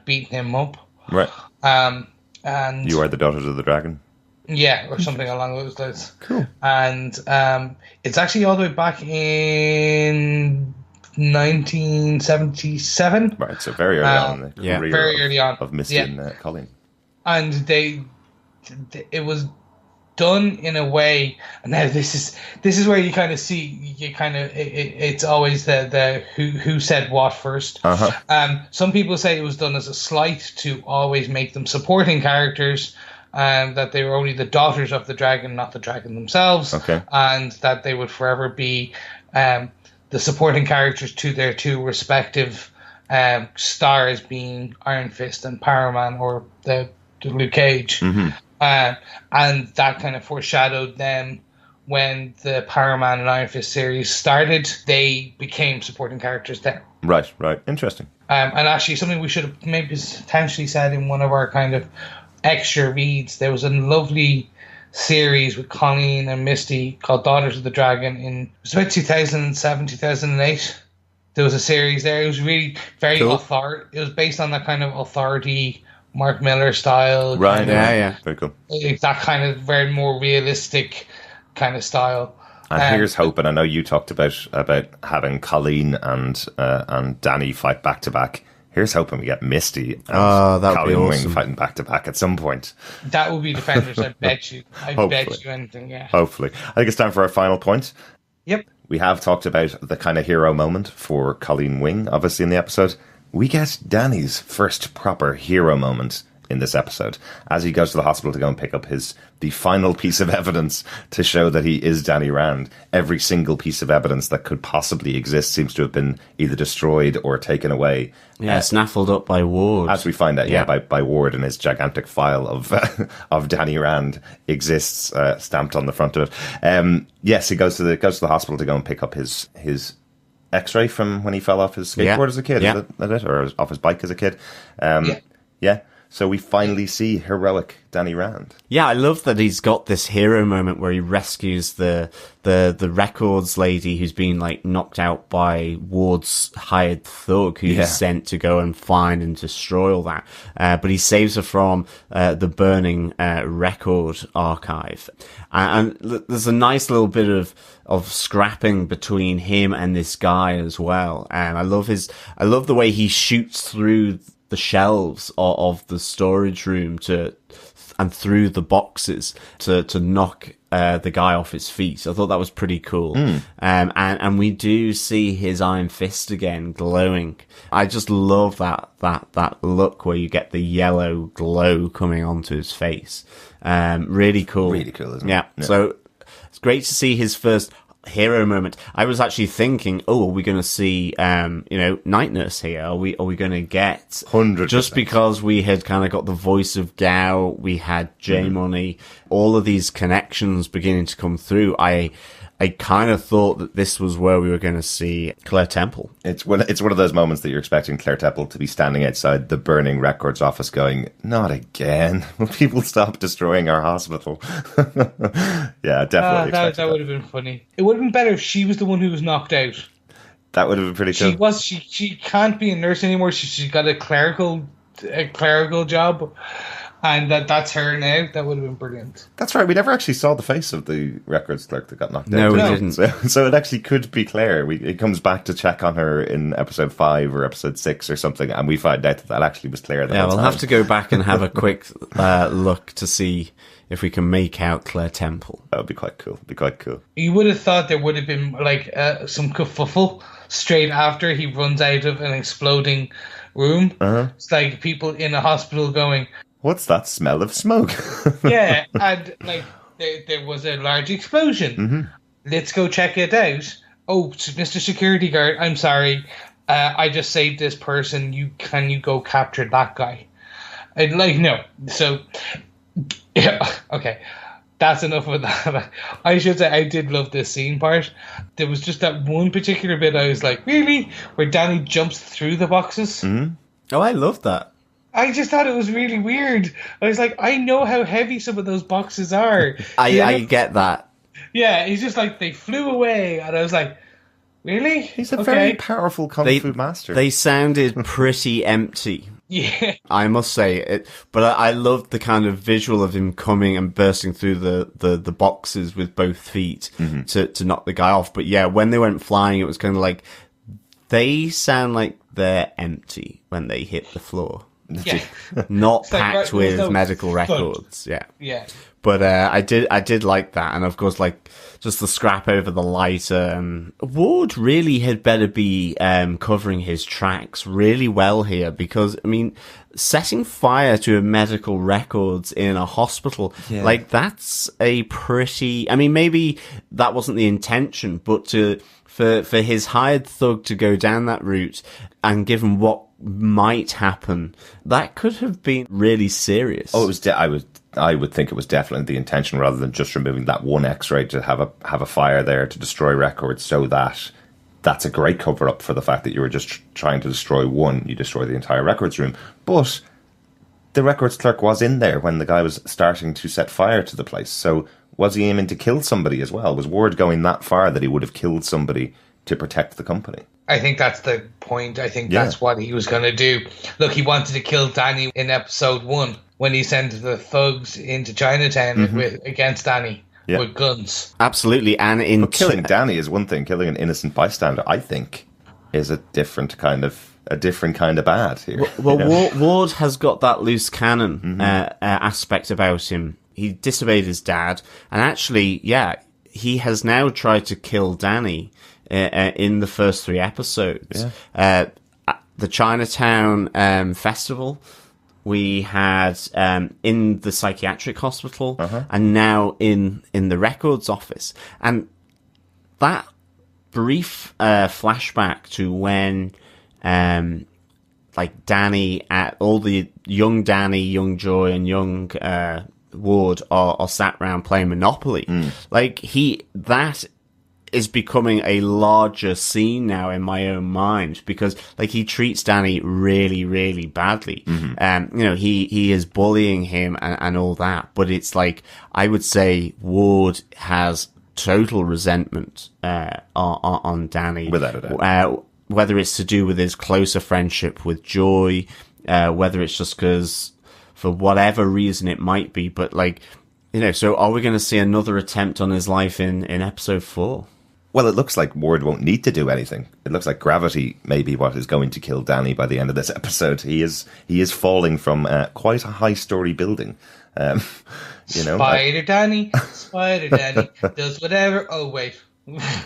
beaten him up. Right. And you are the daughters of the dragon. Yeah, or something along those lines. Cool. And it's actually all the way back in 1977. Right, so very early on. In the career very early on of Misty and Colleen. And it was done in a way. And now this is where you kind of see it's always the who said what first. Some people say it was done as a slight to always make them supporting characters, that they were only the daughters of the dragon, not the dragon themselves, and that they would forever be the supporting characters to their two respective stars, being Iron Fist and Power Man, or the Luke Cage. And that kind of foreshadowed them when the Power Man and Iron Fist series started. They became supporting characters then. Right. Interesting. And actually, something we should have maybe potentially said in one of our kind of extra reads, there was a lovely series with Colleen and Misty called Daughters of the Dragon it was about 2007, 2008. There was a series there. It was really very authority. It was based on that kind of authority Mark Miller style. Right, yeah. Very cool. That kind of very more realistic kind of style. And here's hoping. I know you talked about having Colleen and Danny fight back to back. Here's hoping we get Misty and that would be Colleen Wing awesome. fighting back to back at some point. That would be Defenders, I bet you. I bet you anything, yeah. Hopefully. I think it's time for our final point. Yep. We have talked about the kind of hero moment for Colleen Wing, obviously, in the episode. We get Danny's first proper hero moment in this episode, as he goes to the hospital to go and pick up the final piece of evidence to show that he is Danny Rand. Every single piece of evidence that could possibly exist seems to have been either destroyed or taken away. Yeah, snaffled up by Ward. As we find out, by Ward, and his gigantic file of Danny Rand exists stamped on the front of it. Yes, he goes to the hospital to go and pick up his X-ray from when he fell off his skateboard as a kid, is that it? Or off his bike as a kid? Yeah. So we finally see heroic Danny Rand. Yeah, I love that he's got this hero moment where he rescues the records lady who's been like knocked out by Ward's hired thug who's sent to go and find and destroy all that. But he saves her from the burning record archive. And there's a nice little bit of scrapping between him and this guy as well. And I love the way he shoots through the shelves of the storage room and through the boxes to knock the guy off his feet. I thought that was pretty cool. And we do see his iron fist again glowing. I just love that look where you get the yellow glow coming onto his face. Really cool. Really cool, isn't it? Yeah. So it's great to see his first hero moment. I was actually thinking, are we going to see, Night Nurse here? Are we going to get 100%. Just because we had kind of got the voice of Gao, we had J Money, all of these connections beginning to come through. I kind of thought that this was where we were going to see Claire Temple. It's one of those moments that you're expecting Claire Temple to be standing outside the burning records office going, not again. Will people stop destroying our hospital? Yeah, definitely. That would have been funny. It would have been better if she was the one who was knocked out. That would have been pretty cool. She can't be a nurse anymore. She's got a clerical job. And that's her now. That would have been brilliant. That's right. We never actually saw the face of the records clerk that got knocked out. No, we didn't. So it actually could be Claire. It comes back to check on her in episode 5 or episode 6 or something, and we find out that actually was Claire. Yeah, we'll have to go back and have a quick look to see if we can make out Claire Temple. That would be quite cool. You would have thought there would have been like some kerfuffle straight after he runs out of an exploding room. It's like people in a hospital going, what's that smell of smoke? Yeah, and like there was a large explosion. Let's go check it out. Oh, Mr. Security Guard, I'm sorry. I just saved this person. Can you go capture that guy? And like, no. So, yeah, okay. That's enough of that. I should say I did love this scene part. There was just that one particular bit I was like, really? Where Danny jumps through the boxes? Oh, I love that. I just thought it was really weird. I was like, I know how heavy some of those boxes are. I get that. Yeah, he's just like, they flew away. And I was like, really? He's a very powerful kung fu master. They sounded pretty empty. Yeah. I must say it, but I loved the kind of visual of him coming and bursting through the boxes with both feet to knock the guy off. But yeah, when they went flying, it was kind of like, they sound like they're empty when they hit the floor. Yeah. Not packed with medical records. Yeah. But I did like that, and of course, like just the scrap over the lighter. Ward really had better be covering his tracks really well here, because I mean, setting fire to medical records in a hospital, like that's a pretty. I mean, maybe that wasn't the intention, but for his hired thug to go down that route, and given what might happen, that could have been really serious. Oh, it was. I would think it was definitely the intention, rather than just removing that one X-ray, to have a fire there to destroy records, so that's a great cover up for the fact that you were just trying to destroy one. You destroy the entire records room, but the records clerk was in there when the guy was starting to set fire to the place. So was he aiming to kill somebody as well? Was Ward going that far that he would have killed somebody to protect the company? I think that's the point. I think that's what he was going to do. Look, he wanted to kill Danny in episode 1 when he sent the thugs into Chinatown against Danny with guns. Absolutely. And killing Danny is one thing. Killing an innocent bystander, I think, is a different kind of a different kind of bad here. Well, Ward has got that loose cannon aspect about him. He disobeyed his dad, and actually, he has now tried to kill Danny in the first 3 episodes. Yeah. The Chinatown festival, we had in the psychiatric hospital, and now in the records office. And that brief flashback to when like Danny, all the young Danny, young Joy, and young Ward are sat around playing Monopoly. Like that is becoming a larger scene now in my own mind, because like he treats Danny really, really badly. He is bullying him and all that, but it's like, I would say Ward has total resentment on Danny. Without a doubt. Whether it's to do with his closer friendship with Joy, whether it's just because for whatever reason it might be, but like, so are we going to see another attempt on his life in episode 4? Well, it looks like Ward won't need to do anything. It looks like gravity may be what is going to kill Danny by the end of this episode. He is falling from quite a high-story building. Spider Danny does whatever. Oh wait,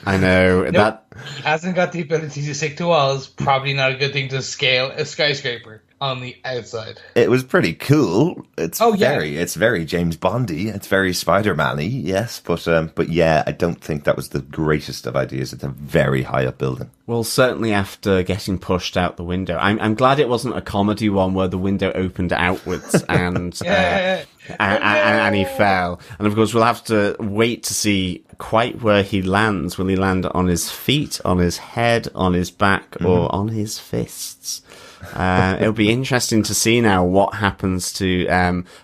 I know that he hasn't got the ability to stick to walls. Probably not a good thing to scale a skyscraper on the outside. It was pretty cool. It's very James Bondy. It's very Spider-Man-y, yes, but yeah, I don't think that was the greatest of ideas. It's a very high up building. Well, certainly after getting pushed out the window, I'm glad it wasn't a comedy one where the window opened outwards and and he fell. And of course, we'll have to wait to see quite where he lands. Will he land on his feet, on his head, on his back, or on his fists? It'll be interesting to see now what happens to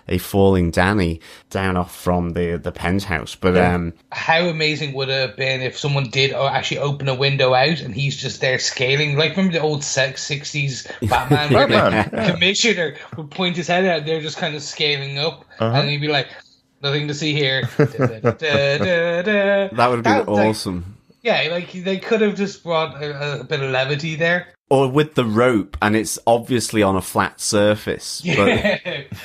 a falling Danny down off from the penthouse. But how amazing would it have been if someone did actually open a window out and he's just there scaling? Like, remember the old 60s Batman where the commissioner would point his head out and they're just kind of scaling up, and he'd be like, nothing to see here. That would have been awesome. Like they could have just brought a bit of levity there. Or with the rope, and it's obviously on a flat surface. Yeah.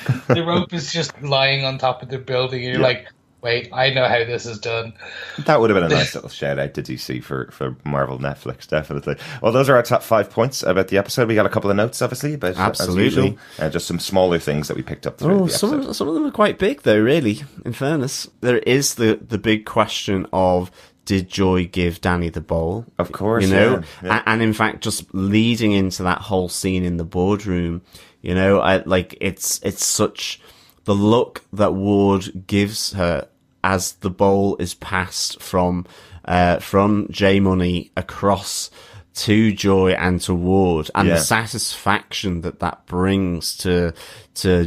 But the rope is just lying on top of the building, and you're like, wait, I know how this is done. That would have been a nice little shout out to DC for Marvel Netflix, definitely. Well, those are our top 5 points about the episode. We got a couple of notes, obviously, but absolutely. As usual, just some smaller things that we picked up through the episode. Some of them are quite big, though, really, in fairness. There is the big question of, did Joy give Danny the bowl? Of course, Yeah. And in fact, just leading into that whole scene in the boardroom, it's such the look that Ward gives her as the bowl is passed from J Money across to Joy and to Ward, and the satisfaction that brings to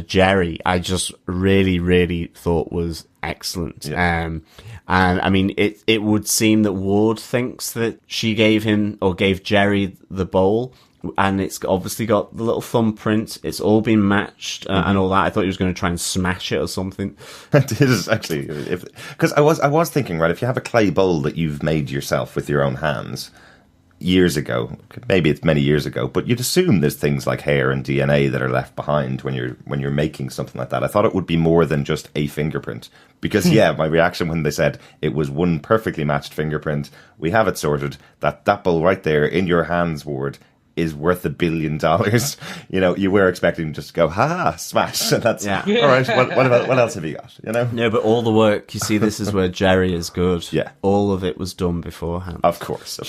Jerry, I just really, really thought was excellent. And I mean, it would seem that Ward thinks that she gave him or gave Jerry the bowl, and it's obviously got the little thumbprint. It's all been matched and all that. I thought he was going to try and smash it or something. It is actually, because I was thinking, right, if you have a clay bowl that you've made yourself with your own hands years ago, maybe it's many years ago, but you'd assume there's things like hair and DNA that are left behind when you're making something like that. I thought it would be more than just a fingerprint, because my reaction when they said it was one perfectly matched fingerprint, we have it sorted, that bowl right there in your hands, Ward, is worth $1 billion. You were expecting just to go, smash. And that's, all right, what else have you got, No, but all the work, you see, this is where Jerry is good. Yeah. All of it was done beforehand. Of course.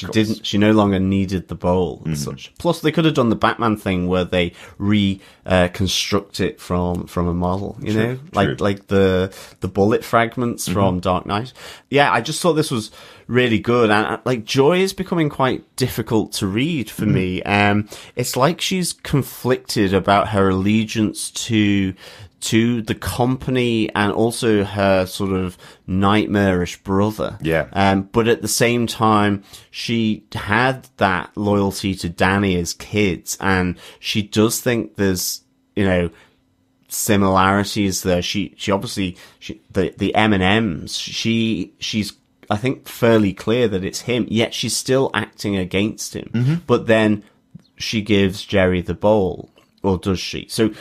She no longer needed the bowl as such. Plus, they could have done the Batman thing where they reconstruct it from a model, True. like the bullet fragments from Dark Knight. Yeah, I just thought this was really good, and like Joy is becoming quite difficult to read for me. It's like she's conflicted about her allegiance to the company and also her sort of nightmarish brother. Yeah. But at the same time, she had that loyalty to Danny as kids, and she does think there's, similarities there. She obviously, the M&Ms, she's, I think, fairly clear that it's him, yet she's still acting against him. But then she gives Jerry the bowl, or does she? So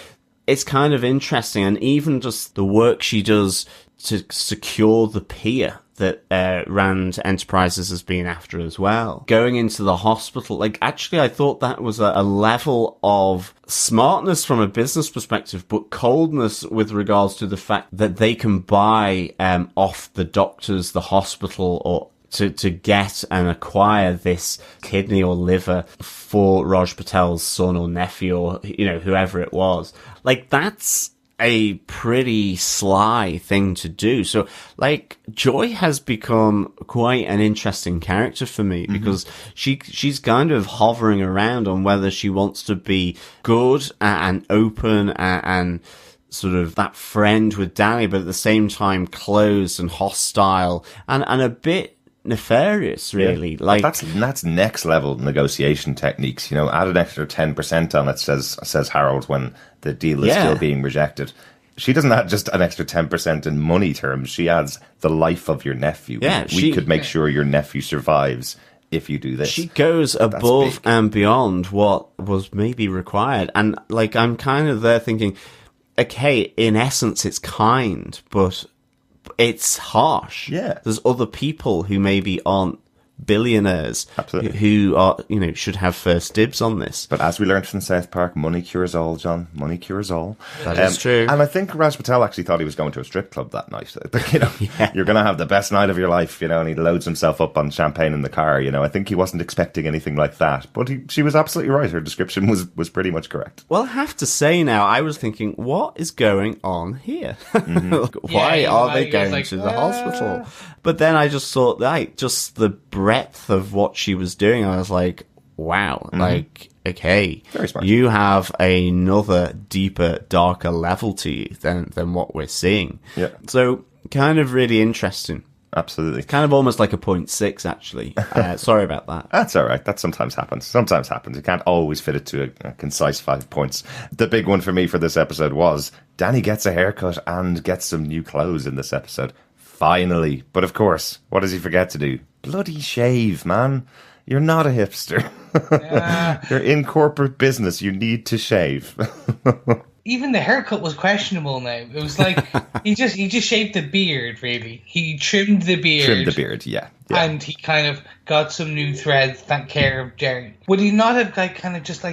it's kind of interesting, and even just the work she does to secure the pier that Rand Enterprises has been after as well. Going into the hospital, like, actually I thought that was a level of smartness from a business perspective, but coldness with regards to the fact that they can buy off the doctors, the hospital, or to get and acquire this kidney or liver for Raj Patel's son or nephew or, whoever it was. Like, that's a pretty sly thing to do. So, like, Joy has become quite an interesting character for me because she's kind of hovering around on whether she wants to be good and open and sort of that friend with Danny, but at the same time closed and hostile and a bit nefarious, really. Yeah. Like, that's next level negotiation techniques. Add an extra 10% on it, says Harold, when the deal is still being rejected. She doesn't add just an extra 10% in money terms. She adds the life of your nephew. Yeah, we could make sure your nephew survives if you do this. She goes above and beyond what was maybe required. And, like, I'm kind of there thinking, okay, in essence, it's kind, but it's harsh. Yeah. There's other people who maybe aren't billionaires. Absolutely. Who are, should have first dibs on this. But as we learned from South Park, money cures all, John. Money cures all. That is true. And I think Raj Patel actually thought he was going to a strip club that night. You're going to have the best night of your life, and he loads himself up on champagne in the car. I think he wasn't expecting anything like that. But she was absolutely right. Her description was pretty much correct. Well, I have to say now, I was thinking, what is going on here? Why are they going to the hospital? But then I just thought, just the breadth of what she was doing, I was like, wow, like, okay, very smart. You have another deeper, darker level to you than what we're seeing. Yeah. So, kind of really interesting. Absolutely. Kind of almost like a 0.6, actually. Sorry about that. That's all right. That sometimes happens. You can't always fit it to a concise 5 points. The big one for me for this episode was Danny gets a haircut and gets some new clothes in this episode. Finally. But of course, what does he forget to do? Bloody shave, man. You're not a hipster. Yeah. You're in corporate business. You need to shave. Even the haircut was questionable now. It was like he just shaved the beard, really. He trimmed the beard. Yeah. And he kind of got some new threads that care of Jerry. Would he not have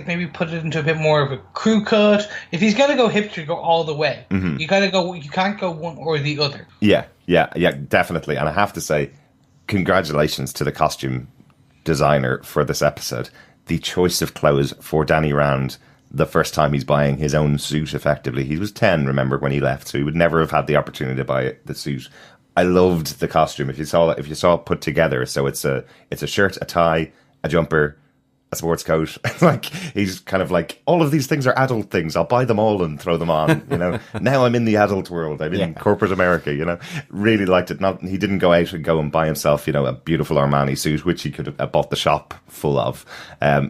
maybe put it into a bit more of a crew cut? If he's gonna go hipster, go all the way. You gotta go. You can't go one or the other. Yeah, definitely. And I have to say, congratulations to the costume designer for this episode. The choice of clothes for Danny Rand, the first time he's buying his own suit, effectively. He was 10, remember, when he left, so he would never have had the opportunity to buy the suit. I loved the costume. If you saw it put together, so it's a shirt, a tie, a jumper, a sports coat. Like, he's kind of like, all of these things are adult things. I'll buy them all and throw them on. Now I'm in the adult world. I'm in corporate America. Really liked it. He didn't go out and go and buy himself, a beautiful Armani suit, which he could have bought the shop full of.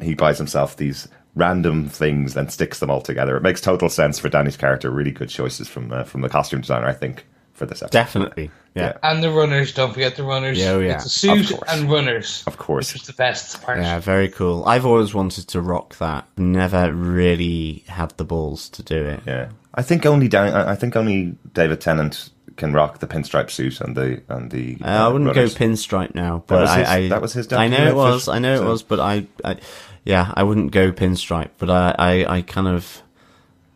He buys himself these random things and sticks them all together. It makes total sense for Danny's character. Really good choices from the costume designer, I think, for this episode. Definitely. Yeah. And the runners, don't forget the runners. Yeah, It's a suit and runners. Of course. Which was the best part. Yeah, very cool. I've always wanted to rock that. Never really had the balls to do it. Yeah. I think only David Tennant can rock the pinstripe suit and the I wouldn't runners. go pinstripe now, but that was his I know it was. I know it was, but I wouldn't go pinstripe, but I kind of,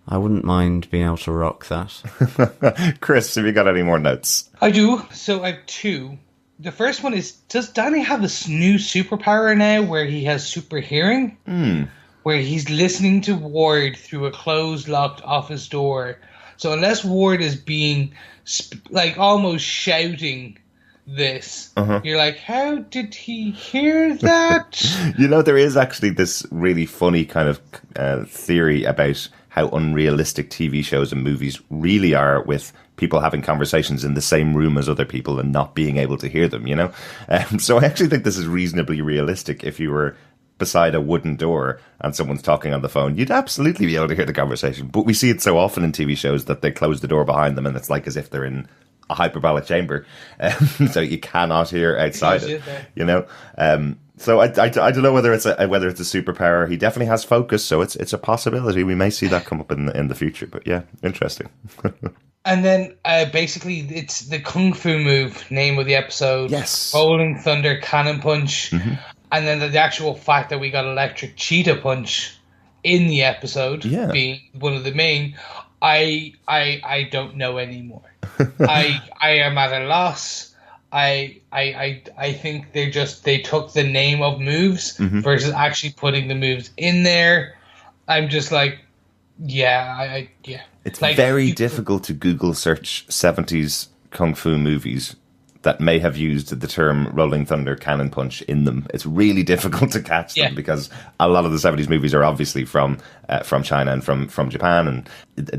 I wouldn't mind being able to rock that. Chris, have you got any more notes? I do. So I have two. The first one is, does Danny have this new superpower now where he has super hearing? Where he's listening to Ward through a closed, locked office door. So unless Ward is being, almost shouting this, you're like, how did he hear that? There is actually this really funny kind of theory about how unrealistic TV shows and movies really are with people having conversations in the same room as other people and not being able to hear them, So I actually think this is reasonably realistic. If you were beside a wooden door and someone's talking on the phone, you'd absolutely be able to hear the conversation. But we see it so often in TV shows that they close the door behind them and it's like as if they're in a hyperbolic chamber, so you cannot hear outside it. You know, so I don't know whether it's a superpower. He definitely has focus, so it's a possibility. We may see that come up in the future. But yeah, interesting. And then basically it's the Kung Fu move, name of the episode. Yes. Rolling Thunder Cannon Punch. Mm-hmm. And then the actual fact that we got Electric Cheetah Punch in the episode being one of the main. I don't know anymore. I am at a loss. I think they took the name of moves versus actually putting the moves in there. I'm just like, yeah. It's like, very difficult to Google search 70s Kung Fu movies that may have used the term Rolling Thunder Cannon Punch in them. It's really difficult to catch them because a lot of the 70s movies are obviously from China and from Japan, and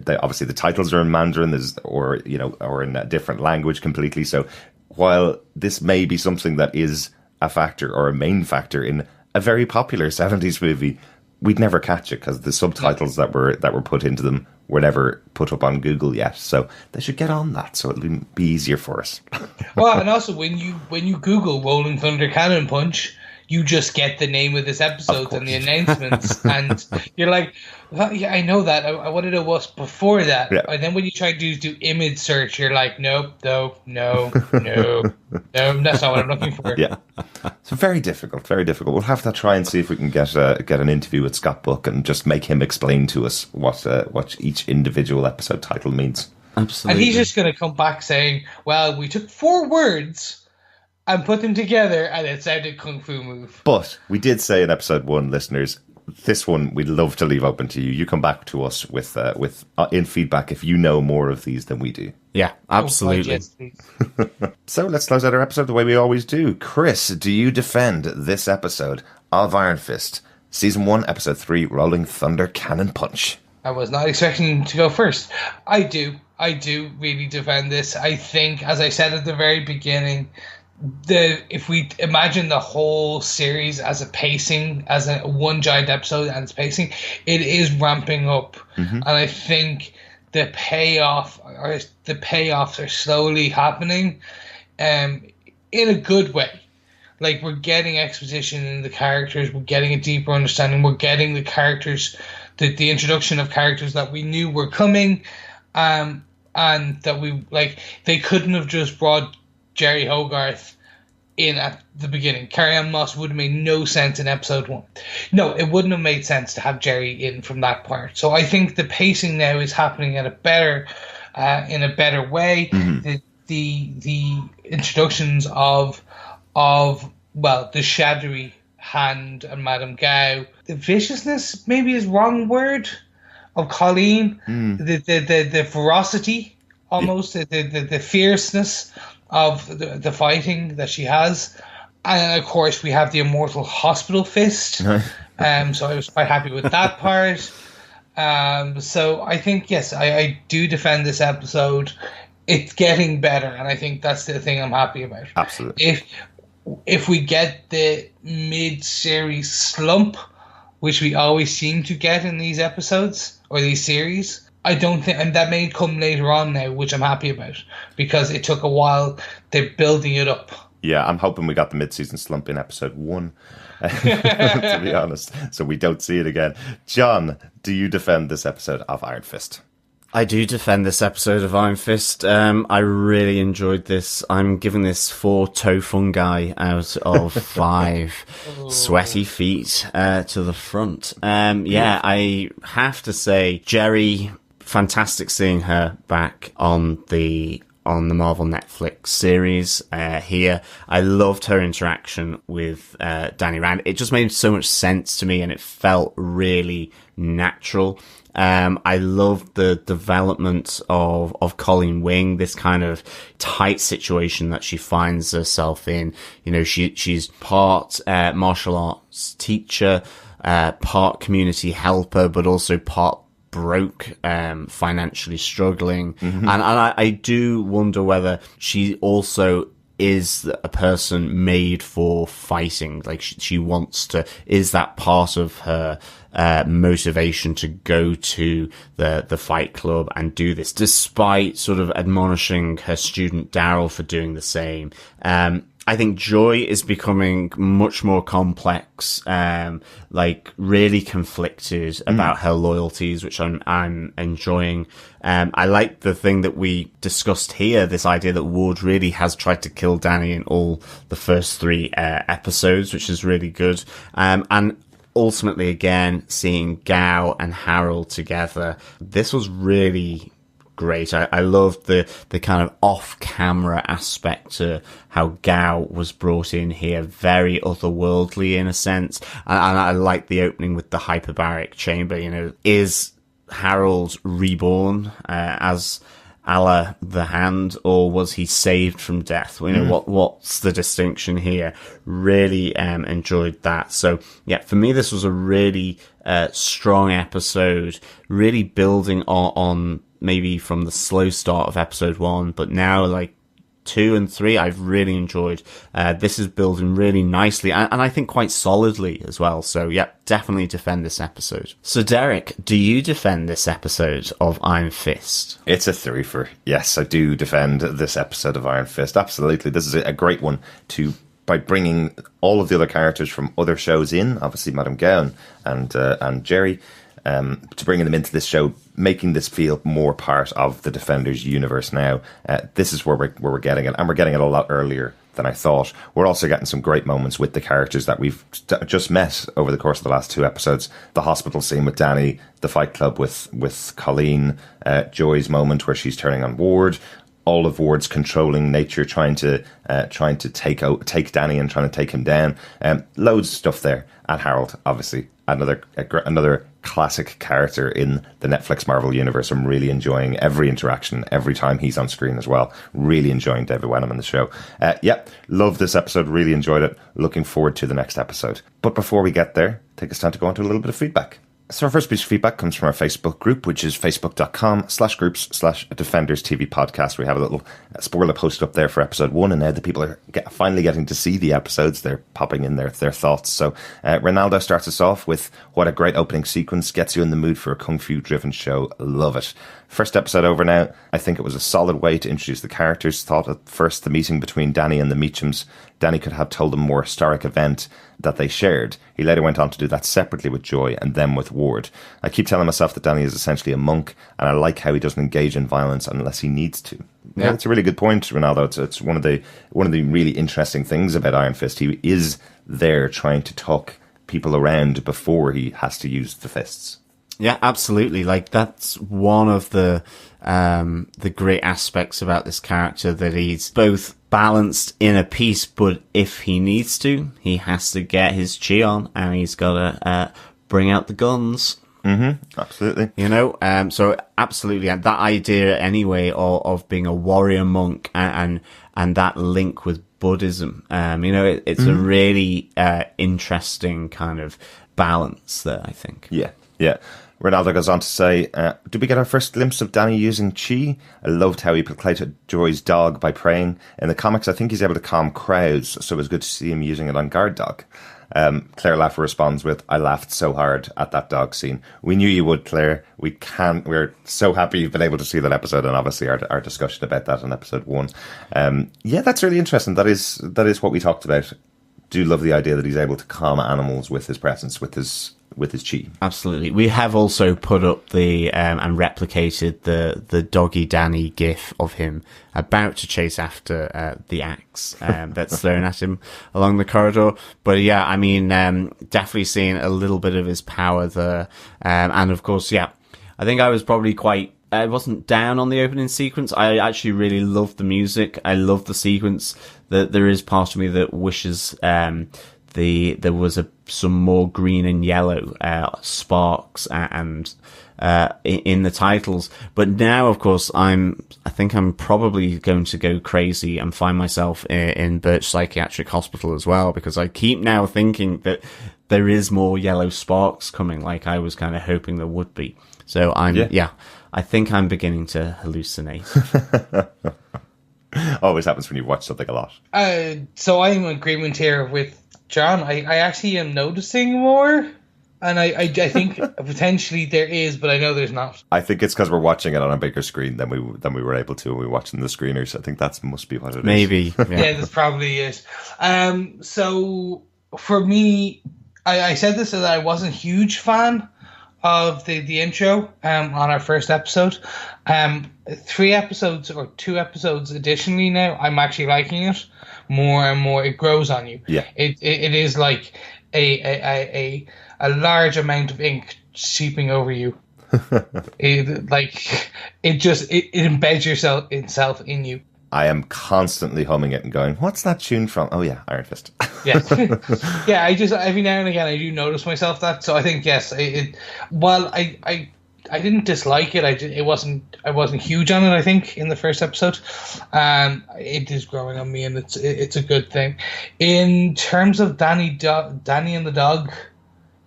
obviously the titles are in Mandarin or in a different language completely. So while this may be something that is a factor or a main factor in a very popular 70s movie, we'd never catch it because the subtitles that were put into them were never put up on Google yet. So they should get on that so it'll be easier for us. Well, and also when you Google Rolling Thunder Cannon Punch, you just get the name of this episode and the announcements, and you're like, well, yeah, I know that. I wanted to know what's before that. Yeah. And then when you try to do image search, you're like, nope, no, that's not what I'm looking for. Yeah. So very difficult, very difficult. We'll have to try and see if we can get an interview with Scott Buck and just make him explain to us what each individual episode title means. Absolutely. And he's just going to come back saying, well, we took 4 words and put them together and it sounded Kung Fu move. But we did say in episode 1, listeners, this one we'd love to leave open to you. You come back to us with in feedback if you know more of these than we do. Yeah, absolutely. Oh, yes, so let's close out our episode the way we always do. Chris, do you defend this episode of Iron Fist, Season 1, Episode 3, Rolling Thunder Cannon Punch? I was not expecting to go first. I do really defend this. I think, as I said at the very beginning, if we imagine the whole series as a pacing, as a one giant episode and its pacing, it is ramping up. And I think the payoffs are slowly happening in a good way. Like, we're getting exposition in the characters, we're getting a deeper understanding, we're getting the characters, the introduction of characters that we knew were coming, and that they couldn't have just brought Jerry Hogarth in at the beginning. Carrie-Anne Moss would have made no sense in episode 1. No, it wouldn't have made sense to have Jerry in from that part. So I think the pacing now is happening in a better way. The introductions of the shadowy hand and Madame Gao, the viciousness maybe is wrong word of Colleen, the ferocity almost, the fierceness of the fighting that she has, and of course we have the immortal hospital fist. So I was quite happy with that part. So I think yes, I do defend this episode. It's getting better, and I think that's the thing I'm happy about. Absolutely. If we get the mid-series slump, which we always seem to get in these episodes or these series, I don't think, and that may come later on now, which I'm happy about, because it took a while. They're building it up. Yeah, I'm hoping we got the mid-season slump in episode 1, to be honest, so we don't see it again. John, do you defend this episode of Iron Fist? I do defend this episode of Iron Fist. I really enjoyed this. I'm giving this 4 toe fungi out of 5 sweaty feet to the front. I have to say, Jerry, fantastic seeing her back on the Marvel Netflix series here. I loved her interaction with Danny Rand. It just made so much sense to me, and it felt really natural. I loved the development of Colleen Wing, this kind of tight situation that she finds herself in. You know, she's part martial arts teacher, part community helper, but also part broke, financially struggling. And I do wonder whether she also is a person made for fighting. Like she wants to, is that part of her motivation to go to the fight club and do this, despite sort of admonishing her student Daryl for doing the same. I think Joy is becoming much more complex, like really conflicted about her loyalties, which I'm enjoying. I like the thing that we discussed here, this idea that Ward really has tried to kill Danny in all the first 3 episodes, which is really good. And ultimately, again, seeing Gao and Harold together, this was really great. I loved the kind of off-camera aspect to how Gao was brought in here, very otherworldly in a sense. And I like the opening with the hyperbaric chamber. You know, is Harold reborn as Allah the Hand, or was he saved from death? You know, what's the distinction here? Really enjoyed that. So yeah, for me, this was a really strong episode, really building on maybe from the slow start of episode 1, but now like 2 and 3, I've really enjoyed. This is building really nicely and I think quite solidly as well. So yeah, definitely defend this episode. So Derek, do you defend this episode of Iron Fist? It's a threefer. Yes, I do defend this episode of Iron Fist. Absolutely. This is a great one by bringing all of the other characters from other shows in, obviously Madame Gao and Jerry, to bringing them into this show, making this feel more part of the Defenders universe now. This is where we're getting it, and we're getting it a lot earlier than I thought. We're also getting some great moments with the characters that we've just met over the course of the last 2 episodes. The hospital scene with Danny, the fight club with Colleen, Joy's moment where she's turning on Ward, all of Ward's controlling nature, trying to take Danny and trying to take him down. Loads of stuff there. And Harold, obviously, another classic character in the Netflix Marvel universe. I'm really enjoying every interaction, every time he's on screen as well. Really enjoying David Wenham in the show. Love this episode. Really enjoyed it. Looking forward to the next episode. But before we get there, take us time to go on to a little bit of feedback. So our first piece of feedback comes from our Facebook group, which is facebook.com/groups/Defenders TV podcast. We have a little spoiler post up there for episode 1, and now the people are finally getting to see the episodes. They're popping in their thoughts. So Ronaldo starts us off with, what a great opening sequence, gets you in the mood for a kung fu driven show. Love it. First episode over now. I think it was a solid way to introduce the characters. Thought at first the meeting between Danny and the Meachams, Danny could have told them more historic event that they shared. He later went on to do that separately with Joy and then with Ward. I keep telling myself that Danny is essentially a monk, and I like how he doesn't engage in violence unless he needs to. Yeah, that's a really good point, Ronaldo. It's one of the really interesting things about Iron Fist. He is there trying to talk people around before he has to use the fists. Yeah, absolutely. Like, that's one of the great aspects about this character, that he's both balanced in a piece, but if he needs to, he has to get his chi on, and he's got to bring out the guns. Mm-hmm. Absolutely. You know, so absolutely. And that idea anyway of being a warrior monk and that link with Buddhism, you know, it's a really interesting kind of balance there, I think. Yeah. Ronaldo goes on to say, did we get our first glimpse of Danny using chi? I loved how he placated Joy's dog by praying. In the comics, I think he's able to calm crowds, so it was good to see him using it on guard dog. Claire Laffer responds with, I laughed so hard at that dog scene. We knew you would, Claire. We're so happy you've been able to see that episode, and obviously our discussion about that in episode 1. That's really interesting. That is what we talked about. Do love the idea that he's able to calm animals with his presence, with his chi. Absolutely. We have also put up the and replicated the doggy Danny gif of him about to chase after the axe that's thrown at him along the corridor. But yeah, I mean, definitely seeing a little bit of his power there. And of course, yeah, I think I was probably I wasn't down on the opening sequence. I actually really loved the music. I love the sequence. There is part of me that wishes there was some more green and yellow sparks and in the titles. But now, of course, I think I'm probably going to go crazy and find myself in Birch Psychiatric Hospital as well, because I keep now thinking that there is more yellow sparks coming, like I was kind of hoping there would be. So I think I'm beginning to hallucinate. Always happens when you watch something a lot. So I'm in agreement here with John. I actually am noticing more. And I think potentially there is, but I know there's not. I think it's because we're watching it on a bigger screen than we were able to when we were watching the screeners. I think that must be what it is. Maybe. Yeah, that's probably it. So for me, I said this that I wasn't a huge fan of the intro on our first episode. 3 episodes or 2 episodes additionally now, I'm actually liking it more and more. It grows on you. Yeah. It is like a large amount of ink seeping over you. it embeds itself in you. I am constantly humming it and going, what's that tune from? Oh yeah, Iron Fist. Yeah. Yeah, I just every now and again I do notice myself that. So I think yes, while I didn't dislike it, I wasn't huge on it, I think, in the first episode. It is growing on me and it's a good thing. In terms of Danny and the dog,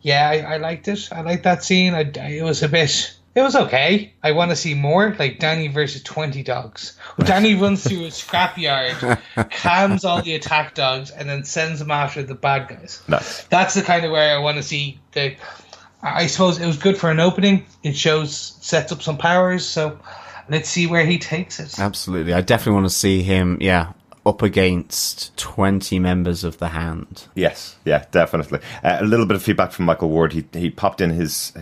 yeah, I liked it. I liked that scene. It was okay. I want to see more, like Danny versus 20 dogs. Danny runs through a scrapyard, calms all the attack dogs, and then sends them after the bad guys. Nice. That's the kind of where I want to see I suppose it was good for an opening. It sets up some powers, so let's see where he takes it. Absolutely. I definitely want to see him, up against 20 members of the Hand. Yes, yeah, definitely. A little bit of feedback from Michael Ward. He popped in his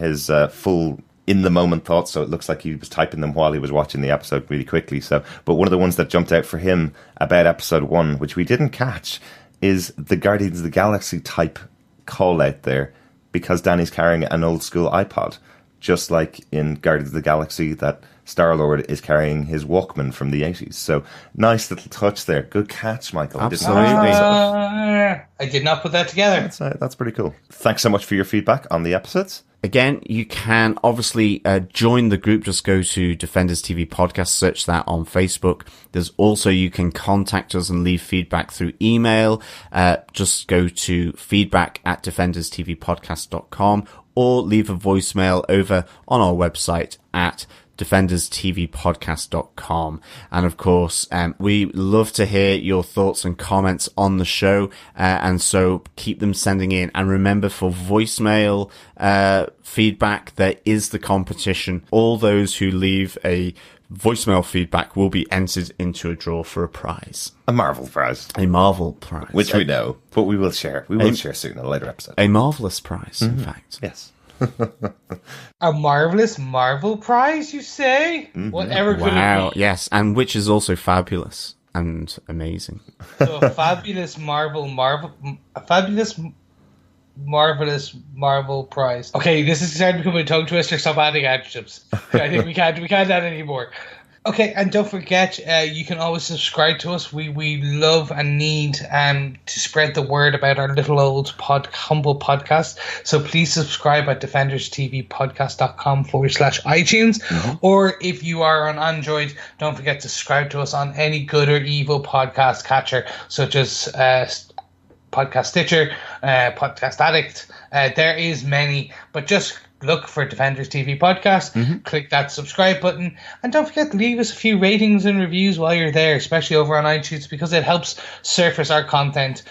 full in-the-moment thoughts, so it looks like he was typing them while he was watching the episode really quickly. But one of the ones that jumped out for him about episode 1, which we didn't catch, is the Guardians of the Galaxy type call out there, because Danny's carrying an old school iPod, just like in Guardians of the Galaxy that Star-Lord is carrying his Walkman from the 80s. So nice little touch there. Good catch, Michael. Absolutely. I did not put that together. That's pretty cool. Thanks so much for your feedback on the episodes. Again, you can obviously join the group. Just go to Defenders TV Podcast, search that on Facebook. There's also, you can contact us and leave feedback through email. Just go to feedback@defenderstvpodcast.com or leave a voicemail over on our website at defenderstvpodcast.com. And of course, we love to hear your thoughts and comments on the show, and so keep them sending in. And remember, for voicemail feedback, there is the competition. All those who leave a voicemail feedback will be entered into a draw for a prize. A Marvel prize. A Marvel prize. Which we know, but we will share. We will share soon in a later episode. A marvelous prize, in fact. Yes. A marvelous Marvel prize, you say? Mm-hmm. Whatever could it be? Wow, yes, and which is also fabulous and amazing. So a fabulous marvelous Marvel prize. Okay, this is starting to become a tongue twister. Stop adding adjectives. I think we can't add any more. Okay, and don't forget, you can always subscribe to us. We love and need to spread the word about our little old humble podcast. So please subscribe at defenderstvpodcast.com/iTunes. Mm-hmm. Or if you are on Android, don't forget to subscribe to us on any good or evil podcast catcher, such as Podcast Stitcher, Podcast Addict. There is many, but just look for Defenders TV Podcast, click that subscribe button, and don't forget to leave us a few ratings and reviews while you're there, especially over on iTunes, because it helps surface our content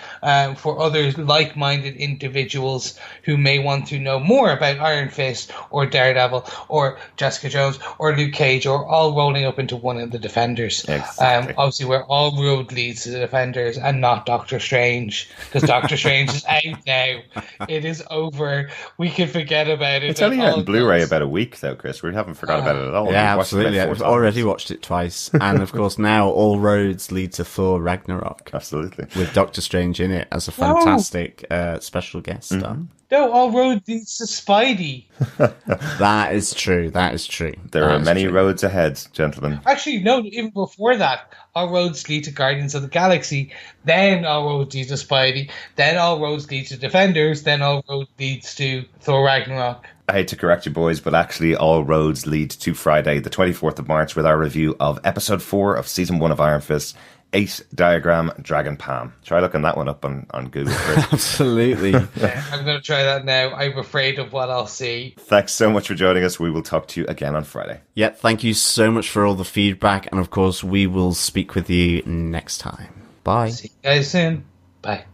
for other like-minded individuals who may want to know more about Iron Fist or Daredevil or Jessica Jones or Luke Cage, or all rolling up into one of the Defenders. Exactly. Obviously, where all road leads to the Defenders and not Doctor Strange, because Doctor Strange is out now. It is over. We can forget about it. It's only out on Blu-ray about a week, though, Chris. We haven't forgotten about it at all. Yeah, absolutely. I've already watched it twice. And, of course, now all roads lead to Thor Ragnarok. Absolutely. With Doctor Strange in it as a fantastic special guest star. No, all roads leads to Spidey. That is true. That is true. There are many roads ahead, gentlemen. Actually, no, even before that, all roads lead to Guardians of the Galaxy. Then all roads lead to Spidey. Then all roads lead to Defenders. Then all roads leads to Thor Ragnarok. I hate to correct you, boys, but actually all roads lead to Friday, the 24th of March, with our review of episode 4 of season 1 of Iron Fist, 8 diagram dragon palm. Try looking that one up on Google first. Absolutely. I'm going to try that now. I'm afraid of what I'll see. Thanks so much for joining us. We will talk to you again on Friday. Yeah, thank you so much for all the feedback. And of course, we will speak with you next time. Bye. See you guys soon. Bye.